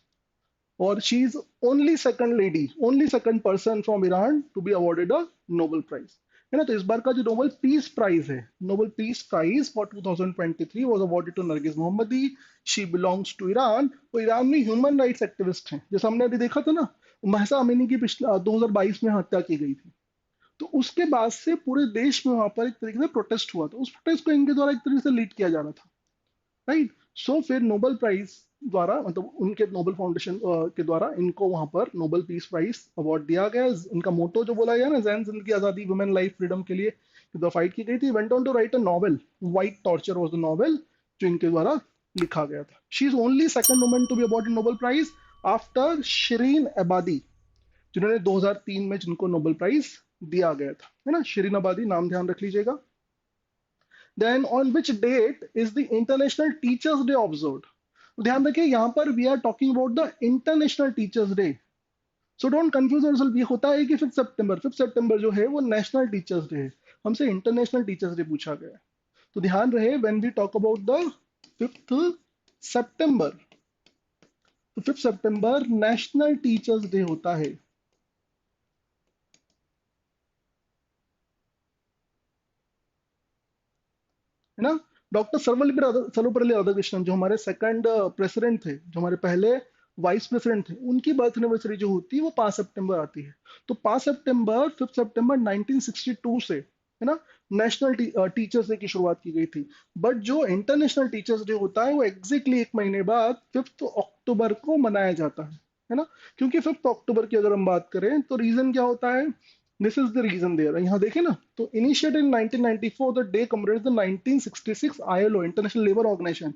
और she is only second lady, only second person from Iran to be awarded a Nobel prize, है ना। तो इस बार का जो नोबेल पीस प्राइज है, Nobel peace prize for 2023 was awarded to Narges Mohammadi. She belongs to Iran. वो Iran में ह्यूमन राइट्स एक्टिविस्ट हैं, जैसे हमने अभी देखा था ना, महसा अमीनी की पिछले 2022 में हत्या की गई थी। तो उसके बाद से पूरे देश में वहां पर एक तरीके से प्रोटेस्ट हुआ था, उस प्रोटेस्ट को इनके द्वारा एक तरीके से लीड किया जा रहा था, राइट। सो फिर नोबेल प्राइज द्वारा, मतलब उनके नोबेल फाउंडेशन के द्वारा इनको वहां पर नोबेल पीस प्राइज अवार्ड दिया गया। इनका मोटो जो बोला गया ना, जैन जिंदगी आजादी, वुमेन लाइफ फ्रीडम के लिए फाइट की गई थी। Went on to write a novel, white torture was the novel जो इनके द्वारा लिखा गया था। She is only second woman to be awarded Nobel prize after Shirin Ebadi, जिन्होंने 2003 में जिनको नोबेल प्राइज दिया गया था, है ना। शिरीन एबादी नाम ध्यान रख लीजिएगा। Then on which date is the International Teachers Day observed? तो ध्यान रखिए यहाँ पर we are talking about the International Teachers Day. So don't confuse yourself. ये होता है कि 5 सितंबर, 5 सितंबर जो है वो नेशनल टीचर्स डे है, हमसे इंटरनेशनल टीचर्स डे पूछा गया है। तो ध्यान रहे when we talk about the 5th सितंबर, तो 5 सितंबर नेशनल टीचर्स डे होता है ना। डॉक्टर सर्वपल्ली राधाकृष्णन जो हमारे सेकंड प्रेसिडेंट थे, जो हमारे पहले वाइस प्रेसिडेंट थे, उनकी बर्थ एनिवर्सरी जो होती है वो 5 सितंबर आती है। तो 5 सितंबर, 5 सितंबर 1962 से, है ना, नेशनल टीचर्स डे की शुरुआत की गई थी। बट जो इंटरनेशनल टीचर्स डे होता है वो एग्जैक्टली एक महीने बाद 5 अक्टूबर को मनाया जाता है ना। क्योंकि 5 अक्टूबर की अगर हम बात करें तो रीजन क्या होता है, this is the reason there, यहाँ देखें ना, तो initiated in 1994 the day commemorates the 1966 ILO international labour organisation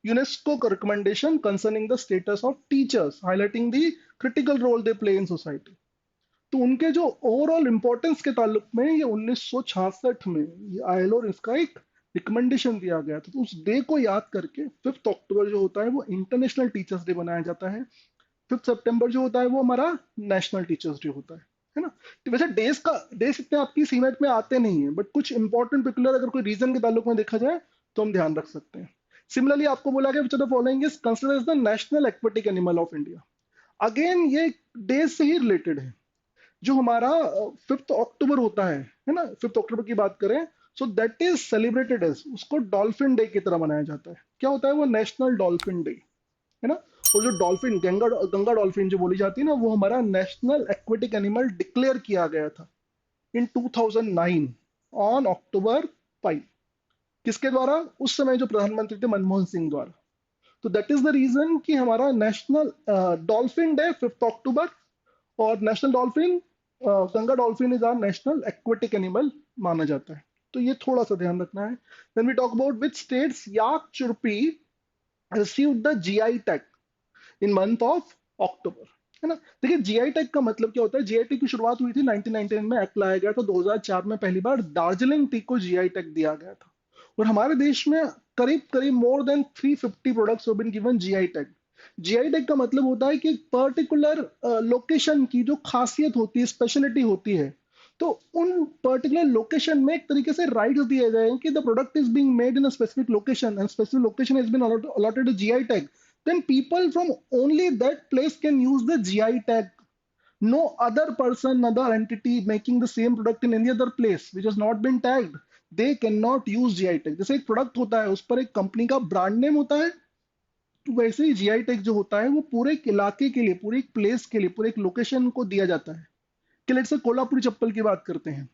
UNESCO का recommendation concerning the status of teachers, highlighting the critical role they play in society. तो उनके जो ओवरऑल इंपॉर्टेंस के ताल्लुक में ये 1966 में ये ILO इसका एक रिकमेंडेशन दिया गया था। तो उस डे को याद करके 5 अक्टूबर जो होता है वो इंटरनेशनल टीचर्स डे बनाया जाता है। 5 सितंबर जो होता है वो हमारा नेशनल टीचर्स डे होता है ना। तो वैसे डेज इतने आपकी सीमेट में आते नहीं है, बट कुछ इंपॉर्टेंट पर्टिकुलर अगर कोई रीजन के ताल्लुक में देखा जाए तो हम ध्यान रख सकते हैं। सिमिलरली आपको बोला गया which of the following is considered as the national aquatic animal of India. Again ये डेज से ही रिलेटेड है। जो हमारा 5 अक्टूबर होता है ना, 5 अक्टूबर की बात करें, so that is celebrated as, उसको डॉल्फिन डे की तरह मनाया जाता है। क्या होता है वो? नेशनल डॉल्फिन डे, है ना। और जो डॉल्फिन, गंगा गंगा डॉल्फिन जो बोली जाती है ना, वो हमारा नेशनल एक्वेटिक एनिमल डिक्लेयर किया गया था इन 2009 ऑन अक्टूबर 5। किसके द्वारा? उस समय जो प्रधानमंत्री थे मनमोहन सिंह द्वारा। तो दैट इज द रीजन कि हमारा नेशनल डॉल्फिन डे 5 अक्टूबर, और national dolphin, Ganga dolphin is our national aquatic animal माना जाता है। तो ये थोड़ा सा ध्यान रखना है। Then we talk about which states yak chhurpi received the GI tag in month of October, है ना। देखिए जीआई टैग का मतलब क्या होता है। जीआई टैग की शुरुआत हुई थी 1999 में, एक्ट लाया गया था। 2004 में पहली बार दार्जिलिंग टी को जीआई टैग दिया गया था और हमारे देश में करीब करीब more than 350 products have been given GI tag. GI tag का मतलब होता है कि पर्टिकुलर लोकेशन की जो खासियत होती है, स्पेशलिटी होती है, तो उन पर्टिकुलर लोकेशन में एक तरीके से राइट्स दिए गए हैं कि the product is being made in a specific location and specific location has been allotted a GI tag, then people from only that place can use the GI tag. No other person, other entity making the same product in any other place which has not been tagged, they cannot use GI tag. जैसे एक product होता है उस पर एक company का brand name होता है, तो वैसे ही जीआई टैग जो होता है वो पूरे एक इलाके के लिए, पूरे एक प्लेस के लिए, पूरे एक लोकेशन को दिया जाता है। कि लेट्स से कोल्हापुरी चप्पल की बात करते हैं,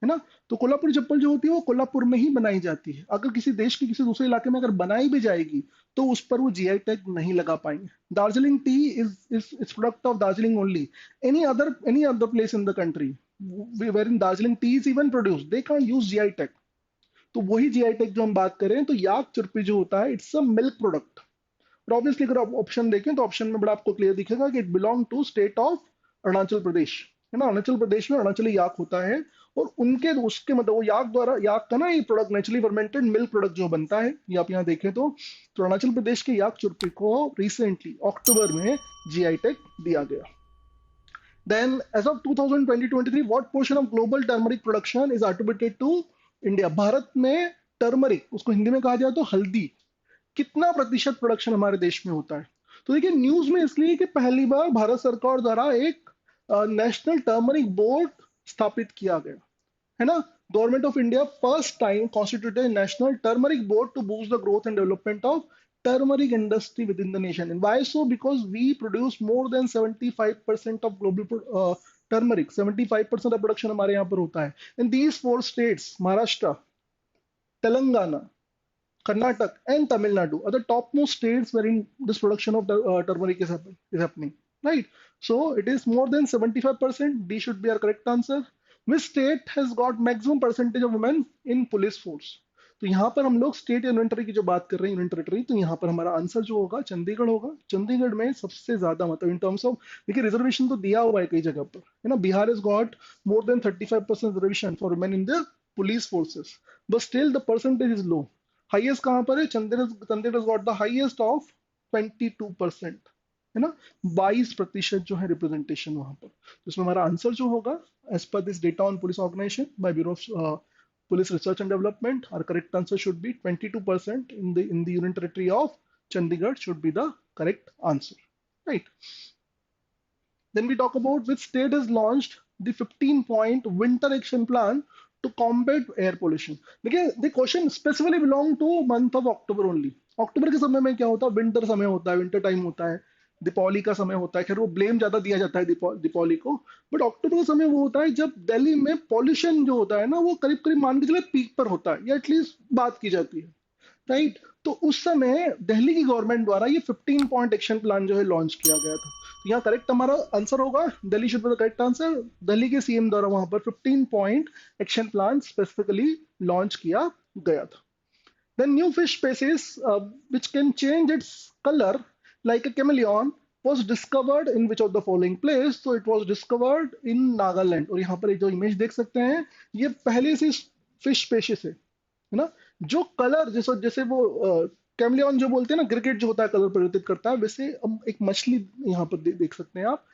है ना? तो कोल्हापुरी चप्पल जो होती है वो कोल्हापुर में ही बनाई जाती है। अगर किसी देश के किसी दूसरे इलाके में अगर बनाई भी जाएगी तो उस पर वो जीआई टैग नहीं लगा पाएंगे। Darjeeling tea is product of Darjeeling only. Any other place in the country where in Darjeeling tea is even produce, they can't use GI tag. तो वही जीआई टैग जो हम बात करें, तो याक चुरपी जो होता है इट्स अ मिल्क प्रोडक्ट। और ऑब्वियसली अगर आप ऑप्शन देखें तो ऑप्शन में बड़ा आपको क्लियर दिखेगा कि it belong to state of Arunachal Pradesh, है ना? अरुणाचल प्रदेश में अरुणाचली याक होता है। और उनके उसके मतलब वो याक द्वारा, याक का ना ये product naturally fermented milk product जो बनता है, ये आप यहाँ देखें तो अरुणाचल प्रदेश के याक चुरपी को रिसेंटली अक्टूबर में जीआई टैग दिया गया। Then, as of 2020-23, what portion of global turmeric production is attributed to India? Bharat में टर्मरिक, उसको हिंदी में कहा जाए तो हल्दी, कितना प्रतिशत प्रोडक्शन हमारे देश में होता है? तो देखिए न्यूज में इसलिए कि पहली बार भारत सरकार द्वारा एक नेशनल टर्मरिक बोर्ड स्थापित किया गया, है ना? Government of India first time constituted national turmeric board to boost the growth and development of turmeric industry within the nation. And why so? Because we produce more than 75% of global turmeric. 75% of production हमारे यहाँ पर होता है. And these four states, Maharashtra, Telangana, Karnataka, and Tamil Nadu are the topmost states wherein this production of turmeric is happening. Right? So it is more than 75%. D should be our correct answer. Which state has got maximum percentage of women in police force? तो यहाँ पर हम लोग state union territory की जो बात कर रहे हैं, यूनियन टेरिटरी, तो यहाँ पर हमारा आंसर जो होगा चंडीगढ़ होगा। चंडीगढ़ में सबसे ज्यादा मतलब इन टर्म्स ऑफ, देखिए रिजर्वेशन तो दिया हुआ है कई जगह पर, है ना? Bihar is got more than 35% reservation for women in the police forces, but still the percentage is low. Highest कहाँ पर है? Chandigarh got the highest of 22%, है ना? 22% जो है रिप्रेजेंटेशन वहां पर। तो इसमें हमारा आंसर जो होगा as per this data on police organisation by bureau of Police Research and Development, our correct answer should be 22% in the Union Territory of Chandigarh should be the correct answer, right? Then we talk about which state has launched the 15-point winter action plan to combat air pollution. देखिए the question specifically belong to month of October only. अक्टूबर के समय में क्या होता है? Winter समय होता है, विंटर टाइम होता है, दीपावली का समय होता है। खैर वो ब्लेम ज्यादा दिया जाता है दीपावली को, बट अक्टूबर का समय वो होता है जब दिल्ली में पॉल्यूशन जो होता है ना वो करीब करीब मान के चले पीक पर होता है, या एटलीस्ट बात की जाती है, राइट? तो उस समय दिल्ली की गवर्नमेंट द्वारा ये 15-पॉइंट एक्शन प्लान जो है लॉन्च किया गया था। तो यहाँ करेक्ट हमारा आंसर होगा, Delhi should be the correct answer. Delhi के सीएम द्वारा वहां पर 15-पॉइंट एक्शन प्लान स्पेसिफिकली लॉन्च किया गया था। Then new fish species which can change its color like a chameleon was discovered in which of the following place? So it was discovered in Nagaland। और यहाँ पर एक जो इमेज देख सकते हैं ये पहले से फिश स्पेशीज है ना? जो कलर जैसे जैसे वो कैमलियन जो बोलते हैं ना, गिरगिट जो होता है कलर परिवर्तित करता है, वैसे हम एक मछली यहाँ पर देख सकते हैं आप,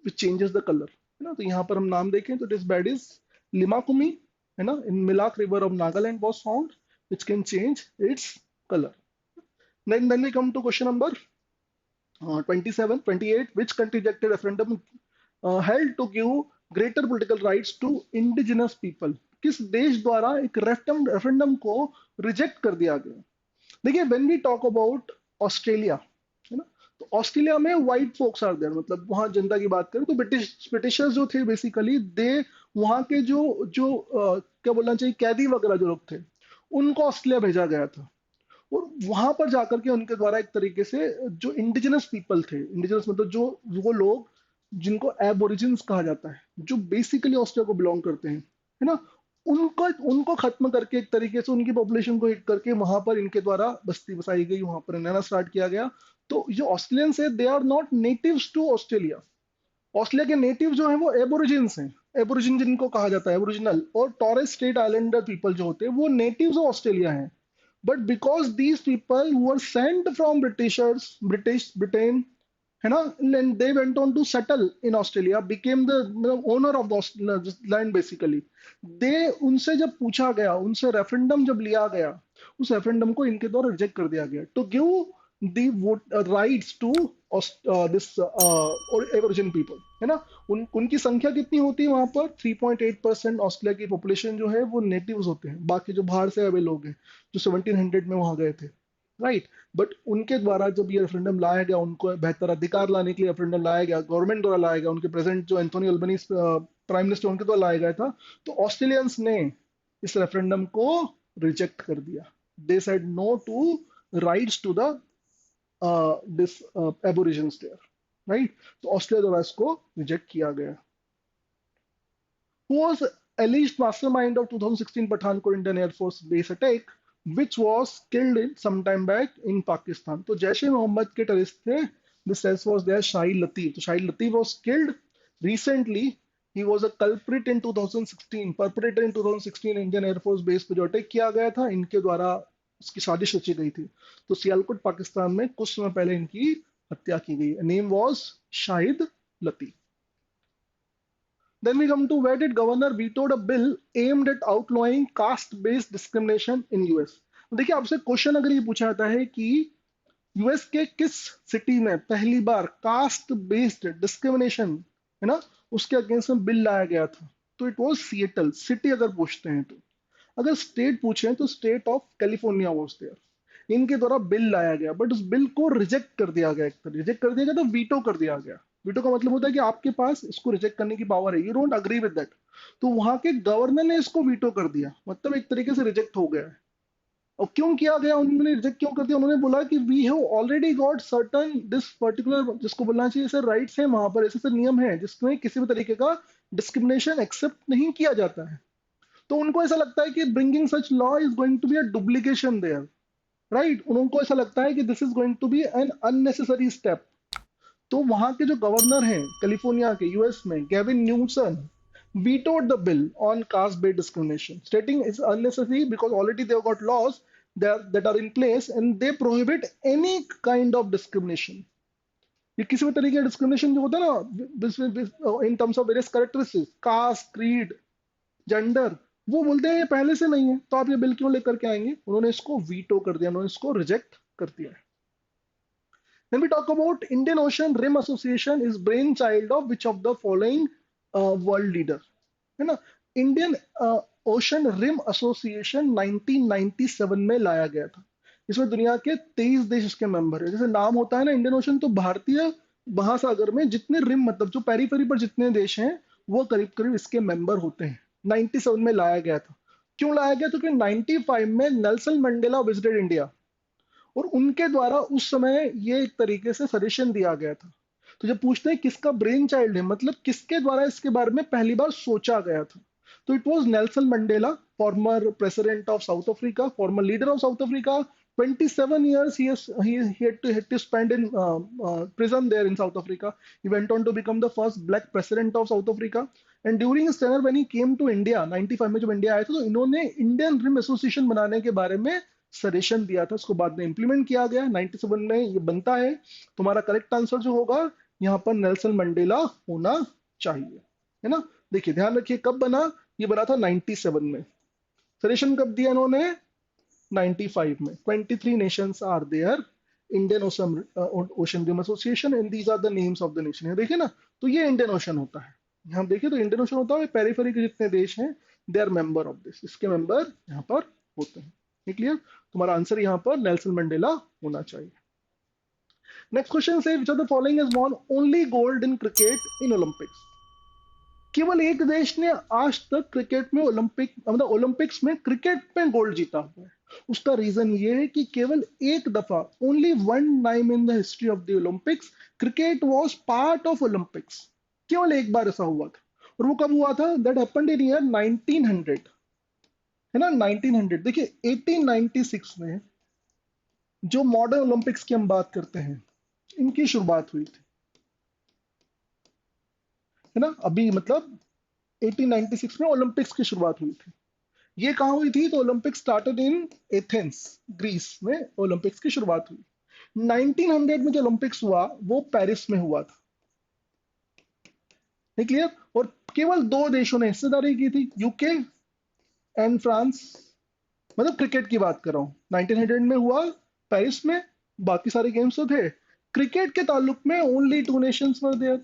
विच चेंजेस द कलर, है ना? तो यहाँ पर हम नाम देखें तो दिस बैड इज लिमाकुमी, है ना? In Milak river of Nagaland was found which can change its color. Then we come to question number 27, 28. Which country rejected referendum held to give greater political rights to indigenous people? किस देश द्वारा एक referendum को reject कर दिया गया? देखिए when we talk about Australia, है ना? तो ऑस्ट्रेलिया में व्हाइट फोक्स आर देयर, मतलब वहां जनता की बात करें तो ब्रिटिशर्स जो थे बेसिकली दे, वहां के जो जो क्या बोलना चाहिए, कैदी वगैरह जो लोग थे उनको ऑस्ट्रेलिया भेजा गया था। और वहां पर जाकर के उनके द्वारा एक तरीके से जो इंडिजिनस पीपल थे, इंडिजिनस मतलब जो वो लोग जिनको एबोरिजिन्स कहा जाता है, जो बेसिकली ऑस्ट्रेलिया को बिलोंग करते हैं, है ना? उनको उनको खत्म करके एक तरीके से उनकी पॉपुलेशन को हिट करके वहां पर इनके द्वारा बस्ती बसाई गई, वहां पर रहना स्टार्ट किया गया। तो जो ऑस्ट्रेलियंस है they are not natives to Australia. Australia के नेटिव जो है वो एबोरिजिन्स हैं, एबोरिजिन जिनको कहा जाता है एबोरिजिनल, और टॉरेस स्ट्रेट आइलैंडर पीपल जो होते हैं वो नेटिव्स ऑफ ऑस्ट्रेलिया हैं। But because these people were sent from Britain, है ना, and they went on to settle in Australia, became the owner of the land basically. They उनसे जब पूछा गया, उनसे रेफरेंडम जब लिया गया, उस रेफरेंडम को इनके द्वारा रिजेक्ट कर दिया गया to give the rights to this aborigine people, है ना? उनकी संख्या कितनी होती है वहां पर? 3.8% ऑस्ट्रेलिया की पॉपुलेशन जो है वो नेटिव्स होते हैं, बाकी जो बाहर से आए लोग हैं जो 1700 में वहां गए थे। राइट। बट उनके द्वारा जब ये रेफरेंडम लाया गया, उनको बेहतर अधिकार लाने के लिए रेफरेंडम लाया गया, गवर्नमेंट द्वारा लाया गया, उनके प्रेसिडेंट जो एंथोनी अल्बनीज प्राइम मिनिस्टर उनके द्वारा लाया गया था, तो ऑस्ट्रेलियंस ने इस रेफरेंडम को रिजेक्ट कर दिया। They said no to rights to the this aborigines there, right. तो ऑस्ट्रेलिया द्वारा इसको रिजेक्ट किया गया। Who was alleged mastermind of 2016 Pathankot Indian Air Force base attack, which was killed in some time back in Pakistan. तो जैश ए मोहम्मद के terrorist थे, this terrorist was there Shahid Latif. तो Shahid Latif was killed recently. He was a culprit in 2016, perpetrator in 2016 Indian Air Force base पे जो attack किया गया था, इनके द्वारा उसकी साजिश रची गई थी। तो सियालकोट पाकिस्तान में कुछ समय पहले इनकी हत्या की गई। Name was Shahid Latif. Then we come to where did governor vetoed a bill aimed at outlawing caste-based discrimination in US. देखिए आपसे क्वेश्चन अगर ये पूछा जाता है कि यूएस के किस सिटी में पहली बार कास्ट बेस्ड डिस्क्रिमिनेशन है ना उसके अगेंस्ट में बिल लाया गया था, तो इट वाज सिएटल। सिटी अगर पूछते हैं तो, अगर स्टेट पूछें तो state of California was there. इनके द्वारा बिल लाया गया, बट उस बिल को रिजेक्ट कर दिया गया। एक तरह रिजेक्ट कर दिया गया तो वीटो कर दिया गया। वीटो का मतलब होता है कि आपके पास इसको रिजेक्ट करने की पावर है, you don't agree with that. तो वहां के गवर्नर ने इसको वीटो कर दिया, मतलब एक तरीके से रिजेक्ट हो गया है। और क्यों किया गया, उन्होंने रिजेक्ट क्यों कर दिया? उन्होंने बोला कि we have already got certain this particular, जिसको बोलना चाहिए सर राइट्स है, वहां पर ऐसे नियम है जिसमें किसी भी तरीके का डिस्क्रिमिनेशन एक्सेप्ट नहीं किया जाता है। तो उनको ऐसा लगता है कि bringing such law is going to be a duplication there, right. उनको ऐसा लगता है कि this is going to be an unnecessary step. तो वहां के जो गवर्नर हैं कैलिफोर्निया के यूएस में, Gavin न्यूसन, vetoed the bill on caste-based discrimination, stating it's unnecessary because already they've got laws that are in place and they prohibit any kind of discrimination. ये किसी भी तरीके का डिस्क्रिमिनेशन जो होता है ना in terms of various characteristics, caste, creed, gender, वो बोलते हैं ये पहले से नहीं है, तो आप ये बिल क्यों लेकर के आएंगे? उन्होंने इसको वीटो कर दिया, उन्होंने इसको रिजेक्ट कर दिया है। Then we talk about Indian Ocean Rim Association is brainchild of which of the following world leader, है ना। इंडियन ओशन रिम एसोसिएशन 1997 में लाया गया था। इसमें दुनिया के 23 देश इसके मेंबर है। जैसे नाम होता है ना इंडियन ओशन, तो भारतीय महासागर में जितने रिम मतलब जो पेरीफेरी पर जितने देश हैं वो करीब करीब इसके मेंबर होते हैं। 97 में लाया गया था। क्यों लाया गया? तो क्योंकि 95 में नेल्सन मंडेला विजिटेड इंडिया और उनके द्वारा उस समय ये एक तरीके से सजेशन दिया गया था। तो जब पूछते हैं किसका ब्रेन चाइल्ड है, मतलब किसके द्वारा इसके बारे में पहली बार सोचा गया था, तो it was Nelson Mandela, former president of south Africa, farmer leader of south Africa. 27 years he had to spend in prison there in South Africa. He went on to become the first black president of South Africa. And during his tenure when he came to India, 95 में जब India आए थे, तो इन्होंने Indian rim association बनाने के बारे में सजेशन दिया था। उसको बाद में इंप्लीमेंट किया गया 97 में, ये बनता है। तुम्हारा करेक्ट आंसर जो होगा यहाँ पर नेल्सन मंडेला होना चाहिए, है ना। देखिए ध्यान रखिए कब बना, ये बना था 97 में। सजेशन कब दिया इन्होंने? 95 में। 23 nations are there Indian Ocean Rim Association and these are the names of the nation. देखिए ना, तो ये इंडियन ओशन होता है। यहाँ देखिए तो इंडियन ओशन होता है, पेरिफेरी के जितने देश हैं they are member of this, इसके मेंबर यहाँ पर होते हैं। क्लियर? तुम्हारा आंसर यहाँ पर नेल्सन मंडेला होना चाहिए। नेक्स्ट क्वेश्चन से विच of the following has won only gold in cricket in Olympics. केवल एक देश ने आज तक क्रिकेट में मतलब ओलंपिक्स में क्रिकेट में गोल्ड जीता हुआ है। उसका रीजन ये है कि केवल एक दफा, only one time in the history of the Olympics, cricket was part of Olympics. केवल एक बार ऐसा हुआ था, और वो कब हुआ था? दैट हैपेंड इन ईयर 1900, है ना। 1900 देखिए 1896 में जो मॉडर्न ओलंपिक्स की हम बात करते हैं, इनकी शुरुआत हुई थी, है ना। अभी मतलब 1896 में ओलंपिक्स की शुरुआत हुई थी। ये कहाँ हुई थी? तो Olympics started in Athens, Greece में ओलंपिक्स की शुरुआत हुई। 1900 में जो ओलंपिक्स हुआ वो पेरिस में हुआ था। क्लियर? और केवल दो देशों ने हिस्सेदारी की थी, यूके एंड फ्रांस। मतलब क्रिकेट की बात कर रहा हूं, 1900 में हुआ पेरिस में, बाकी सारे गेम्स तो थे। क्रिकेट के ताल्लुक में only two nations were there,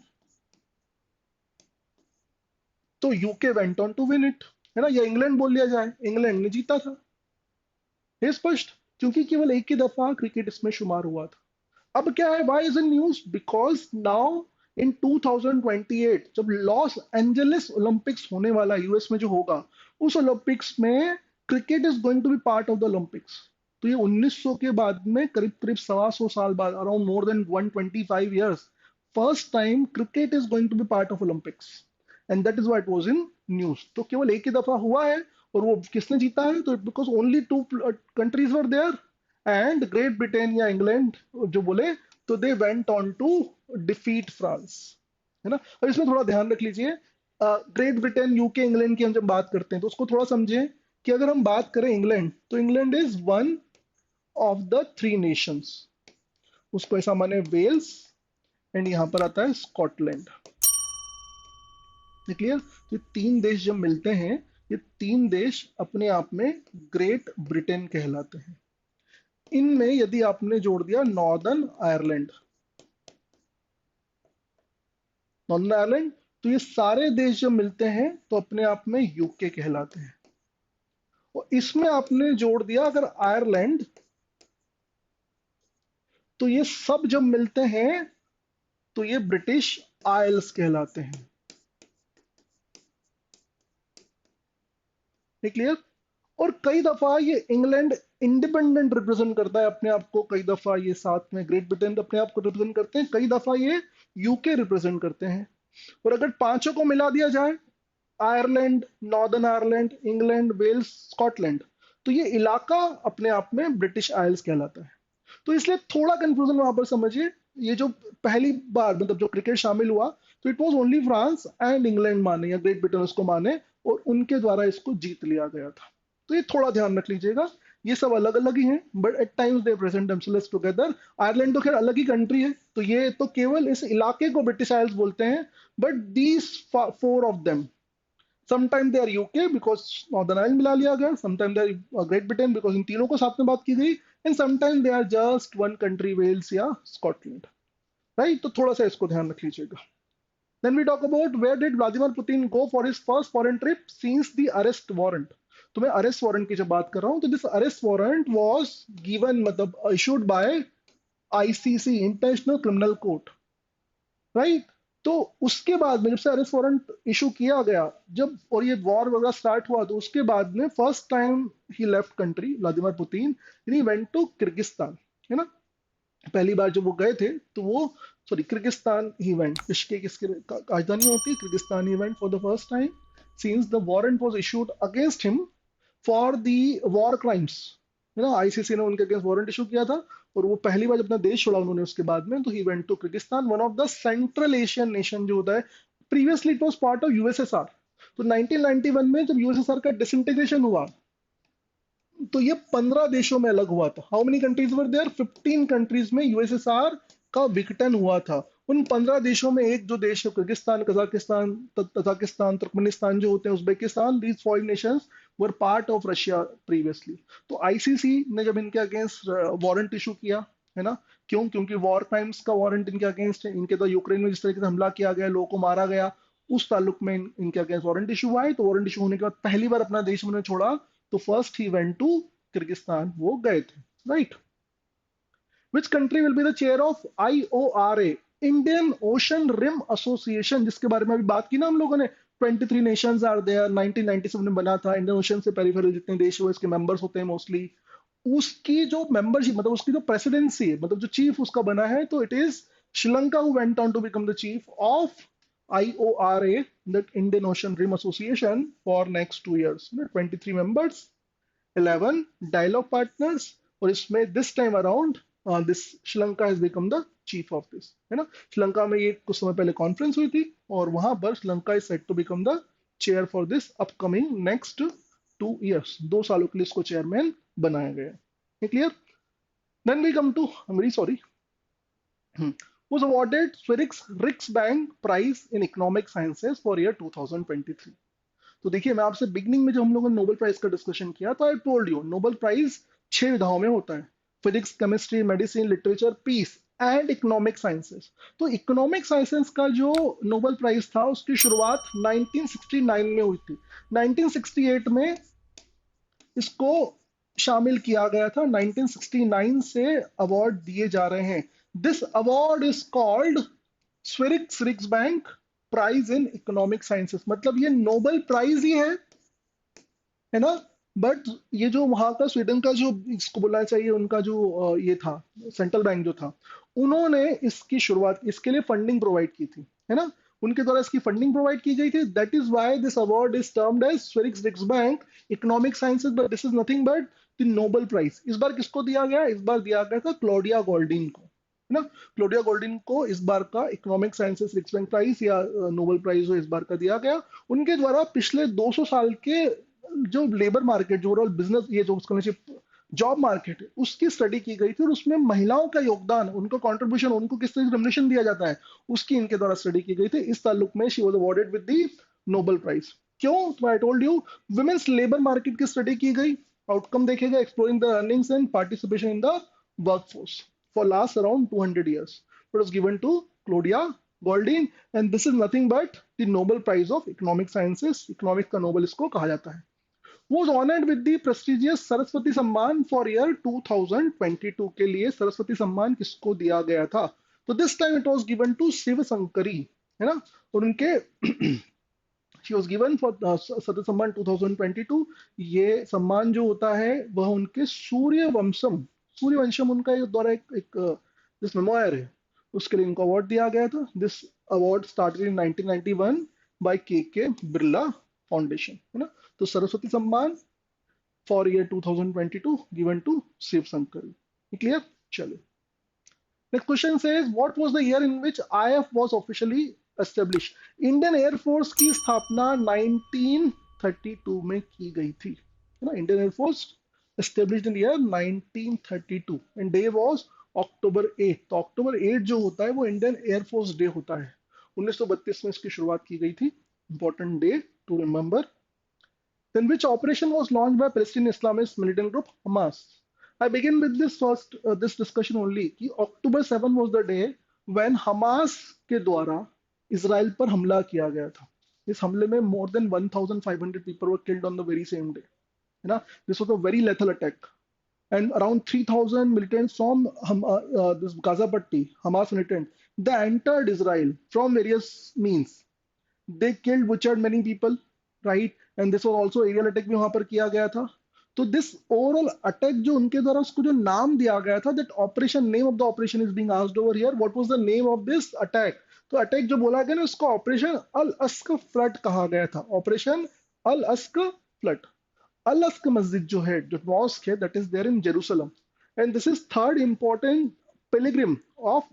तो UK went on to win it, है ना। या इंग्लैंड बोल लिया जाए, इंग्लैंड ने जीता था। ये स्पष्ट? क्योंकि केवल एक ही दफा क्रिकेट इसमें शुमार हुआ था। अब क्या है, why is in news, because now in 2028 जब लॉस एंजलिस ओलंपिक्स होने वाला है यूएस में जो होगा, उस ओलंपिक्स में cricket is going to be part of the Olympics. तो ये 1900 के बाद में करीब करीब 125 साल बाद, around more than 125 years, first time cricket is going to be part of Olympics, and that is why it was in news. तो केवल एक ही दफा हुआ है, और वो किसने जीता है, तो because only two countries were there, and Great Britain या इंग्लैंड जो बोले, तो they went on to defeat France, है ना। और इसमें थोड़ा ध्यान रख लीजिए, ग्रेट ब्रिटेन, यूके, इंग्लैंड की हम जब बात करते हैं तो उसको थोड़ा समझें कि अगर हम बात करें इंग्लैंड, तो England is one of the three Nations. उसको ऐसा माने वेल्स, एंड यहां पर आता है स्कॉटलैंड। क्लियर। ये तीन देश जब मिलते हैं, ये तीन देश अपने आप में ग्रेट ब्रिटेन कहलाते हैं। इनमें यदि आपने जोड़ दिया नॉर्दर्न आयरलैंड, नॉर्दर्न आयरलैंड, तो ये सारे देश जब मिलते हैं तो अपने आप में यूके कहलाते हैं। और इसमें आपने जोड़ दिया अगर आयरलैंड, तो ये सब जब मिलते हैं तो ये ब्रिटिश आइल्स कहलाते हैं। क्लियर। और कई दफा ये इंग्लैंड इंडिपेंडेंट रिप्रेजेंट करता है अपने आप को, कई दफा ये साथ में ग्रेट ब्रिटेन अपने आप को रिप्रेजेंट करते हैं, कई दफा ये यूके रिप्रेजेंट करते हैं। और अगर पांचों को मिला दिया जाए, Ireland, Northern Ireland, England, Wales, Scotland, तो ये इलाका अपने आप में ब्रिटिश आइल्स कहलाता है। तो इसलिए थोड़ा कंफ्यूजन वहां पर समझिए, ये जो पहली बार मतलब जो क्रिकेट शामिल हुआ, तो it was only France and England माने या ग्रेट ब्रिटेन उसको माने, और उनके द्वारा इसको जीत लिया गया था। तो ये थोड़ा ध्यान रख लीजिएगा, ये सब अलग अलग ही हैं, but at times they present themselves together. Ireland तो खैर अलग ही कंट्री है, तो ये तो केवल इस इलाके को ब्रिटिश आइल्स बोलते हैं, but these four of them, sometime they are UK because Northern Ireland मिला लिया गया, sometime they are Great Britain because इन तीनों को साथ में बात की गई, and sometime they are just one country, Wales या स्कॉटलैंड, राइट। तो थोड़ा सा इसको ध्यान रख लीजिएगा। Then we talk about where did Vladimir Putin go for his first foreign trip since the arrest warrant. तो मैं अरेस्ट वारंट की जब बात कर रहा हूं, तो this arrest warrant was given, मतलब issued by ICC, international criminal court, right. तो उसके बाद में जब से अरेस्ट वारंट इशू किया गया, जब और ये वॉर वगैरह स्टार्ट हुआ, तो उसके बाद में first time he left country Vladimir Putin, he went to Kyrgyzstan, है ना। पहली बार जब वो गए थे तो वो, sorry, Kyrgyzstan he went, Bishkek इसकी राजधानी होती है, Kyrgyzstan he went for the first time since the warrant was issued against him for the war crimes, है ना। आईसीसी ने उनके अगेंस्ट वारंट इशू किया था, और वो पहली बार जब अपना देश छोड़ा उन्होंने उसके बाद में, तो he went to Kyrgyzstan, one of the central Asian nation जो होता है। Previously it was part of USSR. तो 1991 में जब यूएसएसआर का डिसइंटीग्रेशन हुआ, तो ये 15 देशों में अलग हुआ था। How many countries were there, 15 countries में यूएसएसआर का विघटन हुआ था। उन 15 देशों में एक जो देश है किर्गिस्तान, कजाकिस्तान, तजाकिस्तान, तुर्कमेनिस्तान जो होते हैं, Uzbekistan, these 5 Nations were part of Russia previously. तो आईसीसी ने जब इनके अगेंस्ट वारंट इशू किया, है ना, क्यों, क्योंकि वॉर क्राइम्स का वारंट इनके अगेंस्ट है, इनके तो यूक्रेन में जिस तरीके से हमला किया गया, लोगों को मारा गया, उस ताल्लुक में इनके अगेंस्ट वारंट इशू हुआ है। तो वारंट इशू होने के बाद पहली बार अपना देश उन्होंने छोड़ा, तो first he went to Kyrgyzstan, वो गए थे, right. Which country will be the chair of IORA, Indian Ocean Rim Association, जिसके बारे में अभी बात की ना हम लोगों ने। 23 नेशंस आर देयर, 1997 में बना था। इंडियन ओशन से पेरिफेरल जितने देश हुए इसके मेंबर्स होते हैं मोस्टली। उसकी जो मेंबरशिप, मतलब उसकी जो प्रेसिडेंसी है, मतलब जो चीफ उसका बना है, तो it is Sri Lanka who went on to become the chief of IORA, that Indian Ocean Rim Association, for next 2 years. 23 members, 11 dialogue partners, और इसमें this time around this Sri Lanka has become the chief of this, है ना। श्रीलंका में ये कुछ समय पहले conference हुई थी, और वहां पर Sri Lanka is set to become the chair for this upcoming next 2 years. 2 सालों के लिए इसको चेयरमैन बनाया गया है। Clear. Then we come to, I am very sorry, was awarded Swedish Riksbank Prize in Economic Sciences for year 2023. तो देखिए, मैं आपसे बिगनिंग में जब हम लोगों ने नोबेल प्राइज का डिस्कशन किया, तो I told you Nobel prize 6 विधाओं में होता है, physics, chemistry, medicine, literature, peace and economic sciences. तो इकोनॉमिक साइंसेस का जो नोबेल प्राइज था, उसकी शुरुआत 1969 में हुई थी। 1968 में इसको शामिल किया गया था। 1969 से अवार्ड दिए जा रहे हैं। This award is called Sveriges Riksbank prize in economic sciences. मतलब ये नोबेल प्राइज ही है ना। बट ये जो वहां का स्वीडन का जो इसको बोलना चाहिए उनका जो ये था, सेंट्रल बैंक जो था, उन्होंने इसकी शुरुआत, इसके लिए फंडिंग प्रोवाइड की थी, है ना। उनके द्वारा इसकी फंडिंग प्रोवाइड की गई थी। That is why this award is termed as Sveriges Riksbank economic sciences, but this is nothing but the Nobel prize. इस बार किसको दिया गया? इस बार दिया गया था क्लॉडिया गोल्डिन को, है ना। क्लॉडिया गोल्डिन को इस बार का इकोनॉमिक साइंसेस रिक्स बैंक प्राइज या नोबेल प्राइज हो इस बार का दिया गया। उनके द्वारा पिछले 200 साल के जो लेबर मार्केट, जो ओवरऑल बिजनेस, ये जो उसका जॉब मार्केट है, उसकी स्टडी की गई थी, और उसमें महिलाओं का योगदान, उनका कंट्रीब्यूशन, उनको किस तरह से रेमुनरेशन दिया जाता है, उसकी इनके द्वारा स्टडी की गई थी। इस ताल्लुक में she was awarded with the Nobel prize. क्यों? तो I told you, women's labour market की स्टडी की गई, आउटकम देखेगा, exploring the earnings and participation in the workforce for last around 200 years. It was given to Claudia Goldin, and this is nothing but the Nobel Prize of Economic Sciences. Economics का Nobel इसको कहा जाता है। Was honored with the prestigious Saraswati Samman for year 2022। के लिए सरस्वती सम्मान किसको दिया गया था? तो this time it was given to Shiv Shankari, है ना। और उनके she was given for Saraswati Samman 2022। ये सम्मान जो होता है वह उनके सूर्यवंशम उनका द्वारा एक जिस मेमोयर है उसके लिए इनको अवार्ड दिया गया था। This award started in 1991 by K Birla foundation, है ना। तो Saraswati Samman for year 2022 given to Shiv Shankari. Clear? चलो, next question says what was the year in which IF was officially established? Indian air force की स्थापना 1932 में की गई थी, है ना। Indian air force established in year 1932 and day was October 8। तो October 8 जो होता है वो इंडियन एयरफोर्स डे होता है। 1932 में इसकी शुरुआत की गई थी। Important day to remember. Then which operation was launched by Palestinian Islamist militant group Hamas? I begin with this first this discussion only कि October 7 was the day when Hamas के द्वारा इसराइल पर हमला किया गया था। इस हमले में more than 1,500 people were killed on the very same day, है ना। This was a very lethal attack, and around 3,000 militants from this Gaza Patti, Hamas militant, they entered Israel from various means. They killed, butchered many people, right? And this was also aerial attack भी वहां पर किया गया था। तो this overall attack जो उनके द्वारा उसको जो नाम दिया गया था, that operation, name of the operation is being asked over here, what was the name of this attack? तो अटैक जो बोला गया ना, उसको ऑपरेशन अल अस्क फ्लड कहा गया था। ऑपरेशन अल अस्क फ्लड। अल अस्क मस्जिद जो है, जो मॉस्क है, that is there in Jerusalem, and this is third important pilgrim of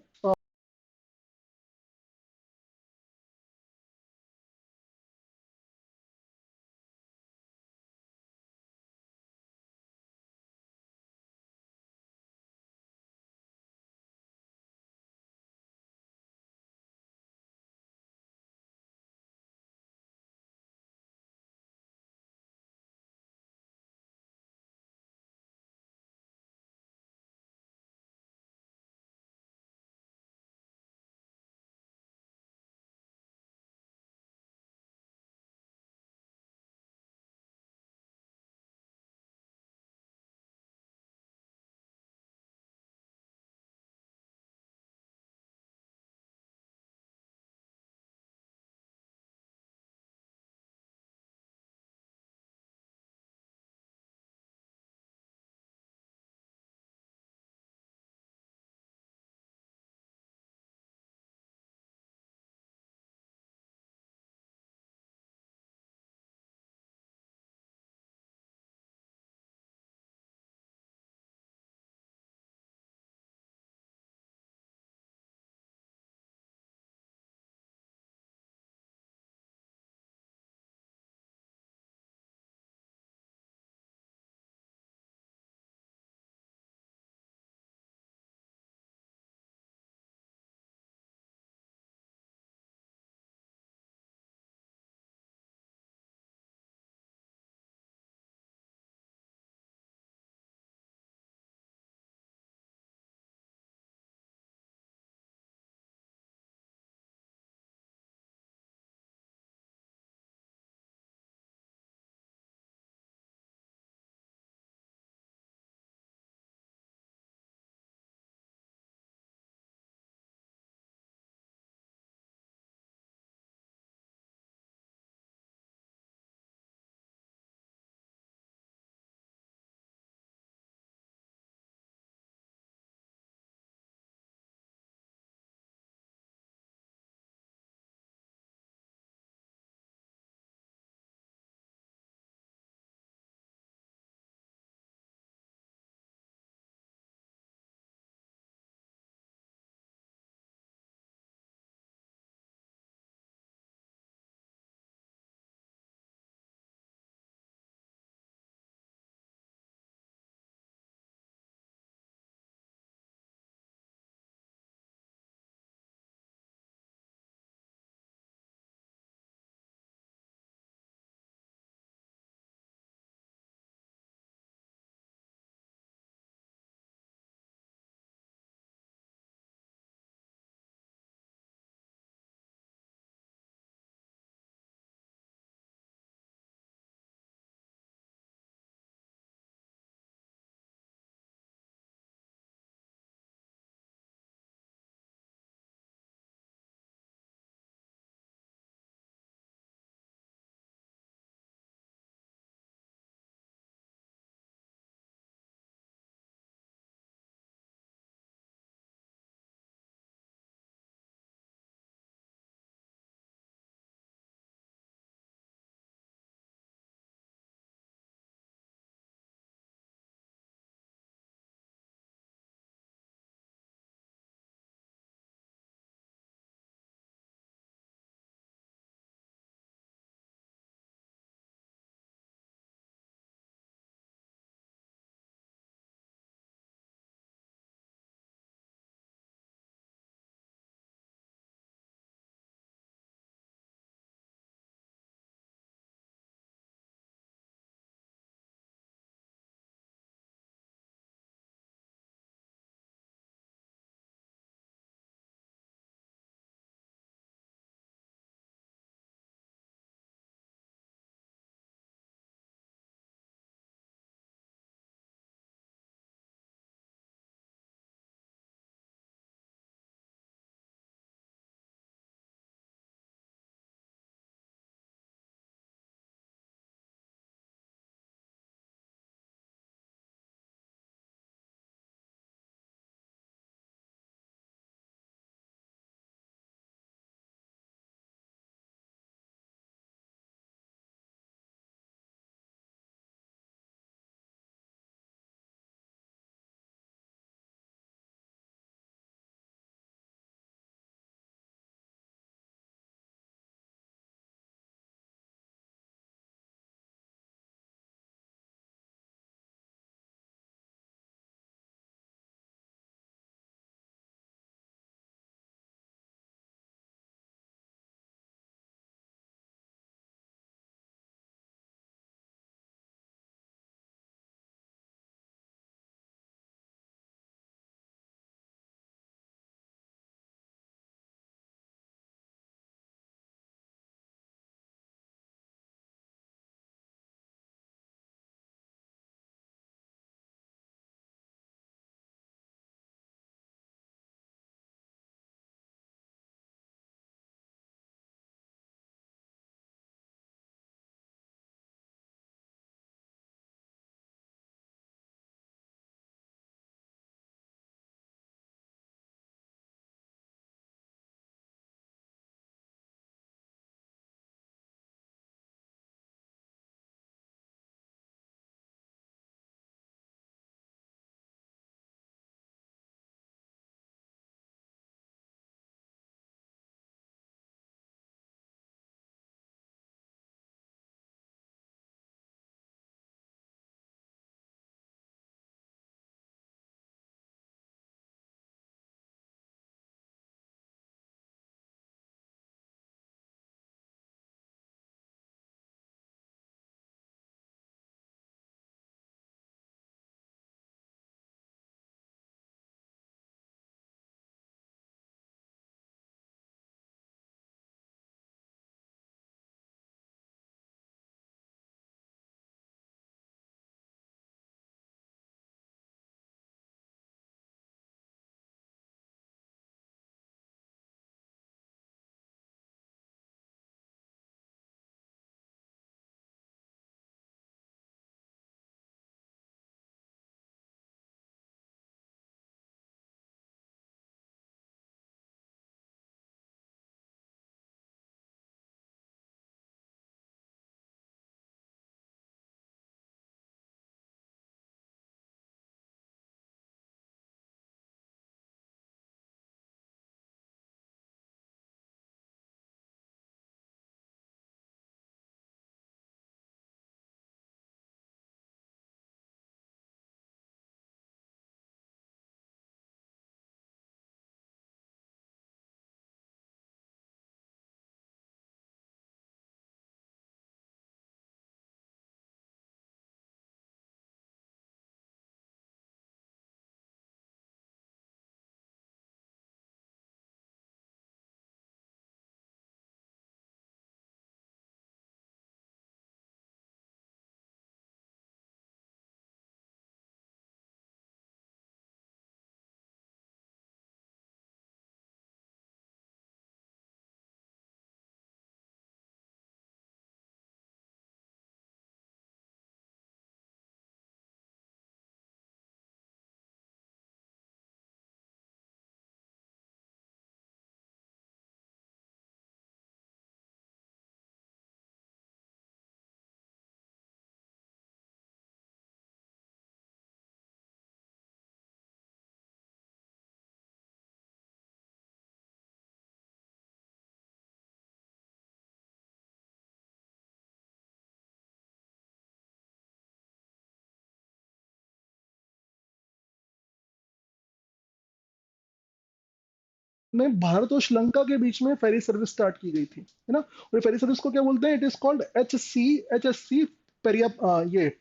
में भारत और श्रीलंका के बीच में फेरी सर्विस स्टार्ट की गई थी, है ना। और फेरी सर्विस को क्या बोलते हैं? It is called H S C पेरिया, ये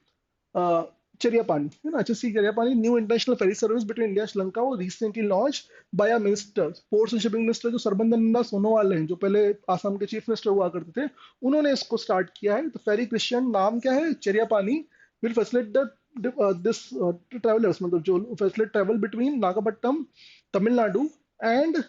Cheriapani, है ना, HSC Cheriapani, new international ferry service between India Sri Lanka वो recently launch by minister, ports and shipping minister जो सरबंदन सोनोवाल हैं, जो पहले आसाम के चीफ मिनिस्टर हुआ करते थे, उन्होंने इसको स्टार्ट किया है। तो फेरी क्रिश्चियन नाम क्या है? Cheriapani will facilitate this travellers, मतलब जो facilitate travel between Nagapattinam, Tamil Nadu and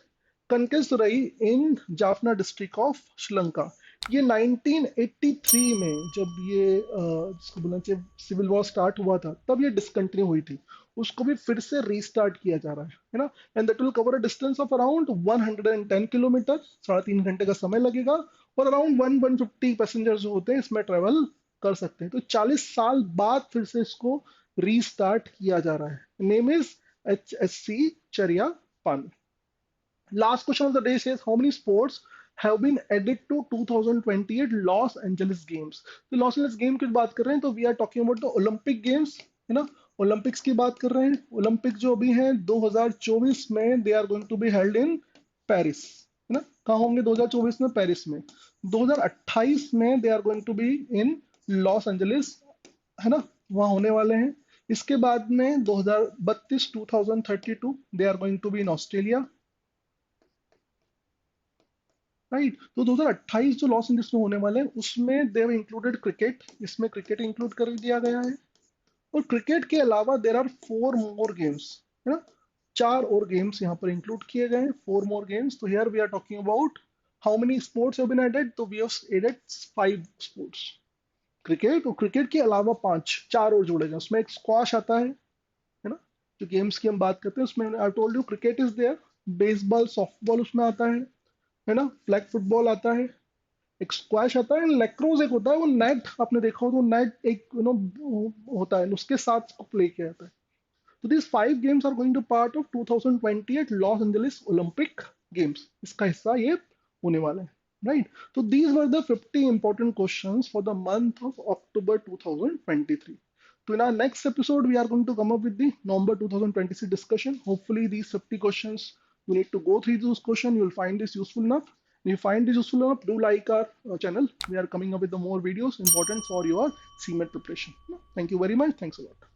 Kankesanthurai in Jaffna district of Sri Lanka. ये 1983 में जब ये जिसको बोलना चाहिए सिविल वॉर स्टार्ट हुआ था, तब ये डिसकंटिन्यू हुई थी। उसको भी फिर से रीस्टार्ट किया जा रहा है ना। And that will cover a distance of around 110 kilometre, 3.5 घंटे का समय लगेगा, और अराउंड 150 पैसेंजर्स जो होते हैं इसमें ट्रेवल कर सकते हैं। तो 40 साल बाद फिर से इसको रीस्टार्ट किया जा रहा है। नेम इज HSC चरिया पानी। Last question of the day says, how many sports have been added to 2028 Los Angeles Games? तो लॉस एंजलिस गेम की बात कर रहे हैं तो we are talking about the Olympic games, है ना। ओलंपिक्स की बात कर रहे हैं। ओलंपिक जो अभी हैं 2024 में, they are going to be held in Paris, है ना। कहाँ होंगे 2024 में? पेरिस में। 2028 में they are going to be in Los Angeles, है ना, वहाँ होने वाले हैं। इसके बाद में 2032 2032 they are going to be in Australia, right. तो 2028 जो लॉस एंजलिस में होने वाले हैं उसमें देव इंक्लूडेड क्रिकेट, इसमें क्रिकेट इंक्लूड कर दिया गया है। और क्रिकेट के अलावा देर आर 4 मोर गेम्स, है ना, 4 और गेम्स यहाँ पर इंक्लूड किए गए हैं, 4 मोर गेम्स। तो here we are talking about how many sports have been added? तो we have added 5 sports, cricket, और क्रिकेट के अलावा 4 और जोड़े गए। उसमें एक स्क्वाश आता है ना। जो गेम्स की हम बात करते हैं उसमें I told you cricket is there, baseball softball उसमें आता है ना, फ्लैग फुटबॉल आता है, एक स्क्वैश आता है, लेक्रोज एक होता है, वो नेट आपने देखा हो तो नेट एक होता है, उसके साथ प्ले किया जाता है। तो these 5 games are going to part of 2028 Los Angeles Olympic games, इसका हिस्सा ये होने वाला है, राइट। तो these were the 50 important questions for the month of October 2023. So in our next episode, we are going to come up with the November 2026 discussion. Hopefully, these 50 questions, you need to go through those questions. You will find this useful enough. If you find this useful enough, do like our channel. We are coming up with the more videos important for your CMET preparation. Thank you very much. Thanks a lot.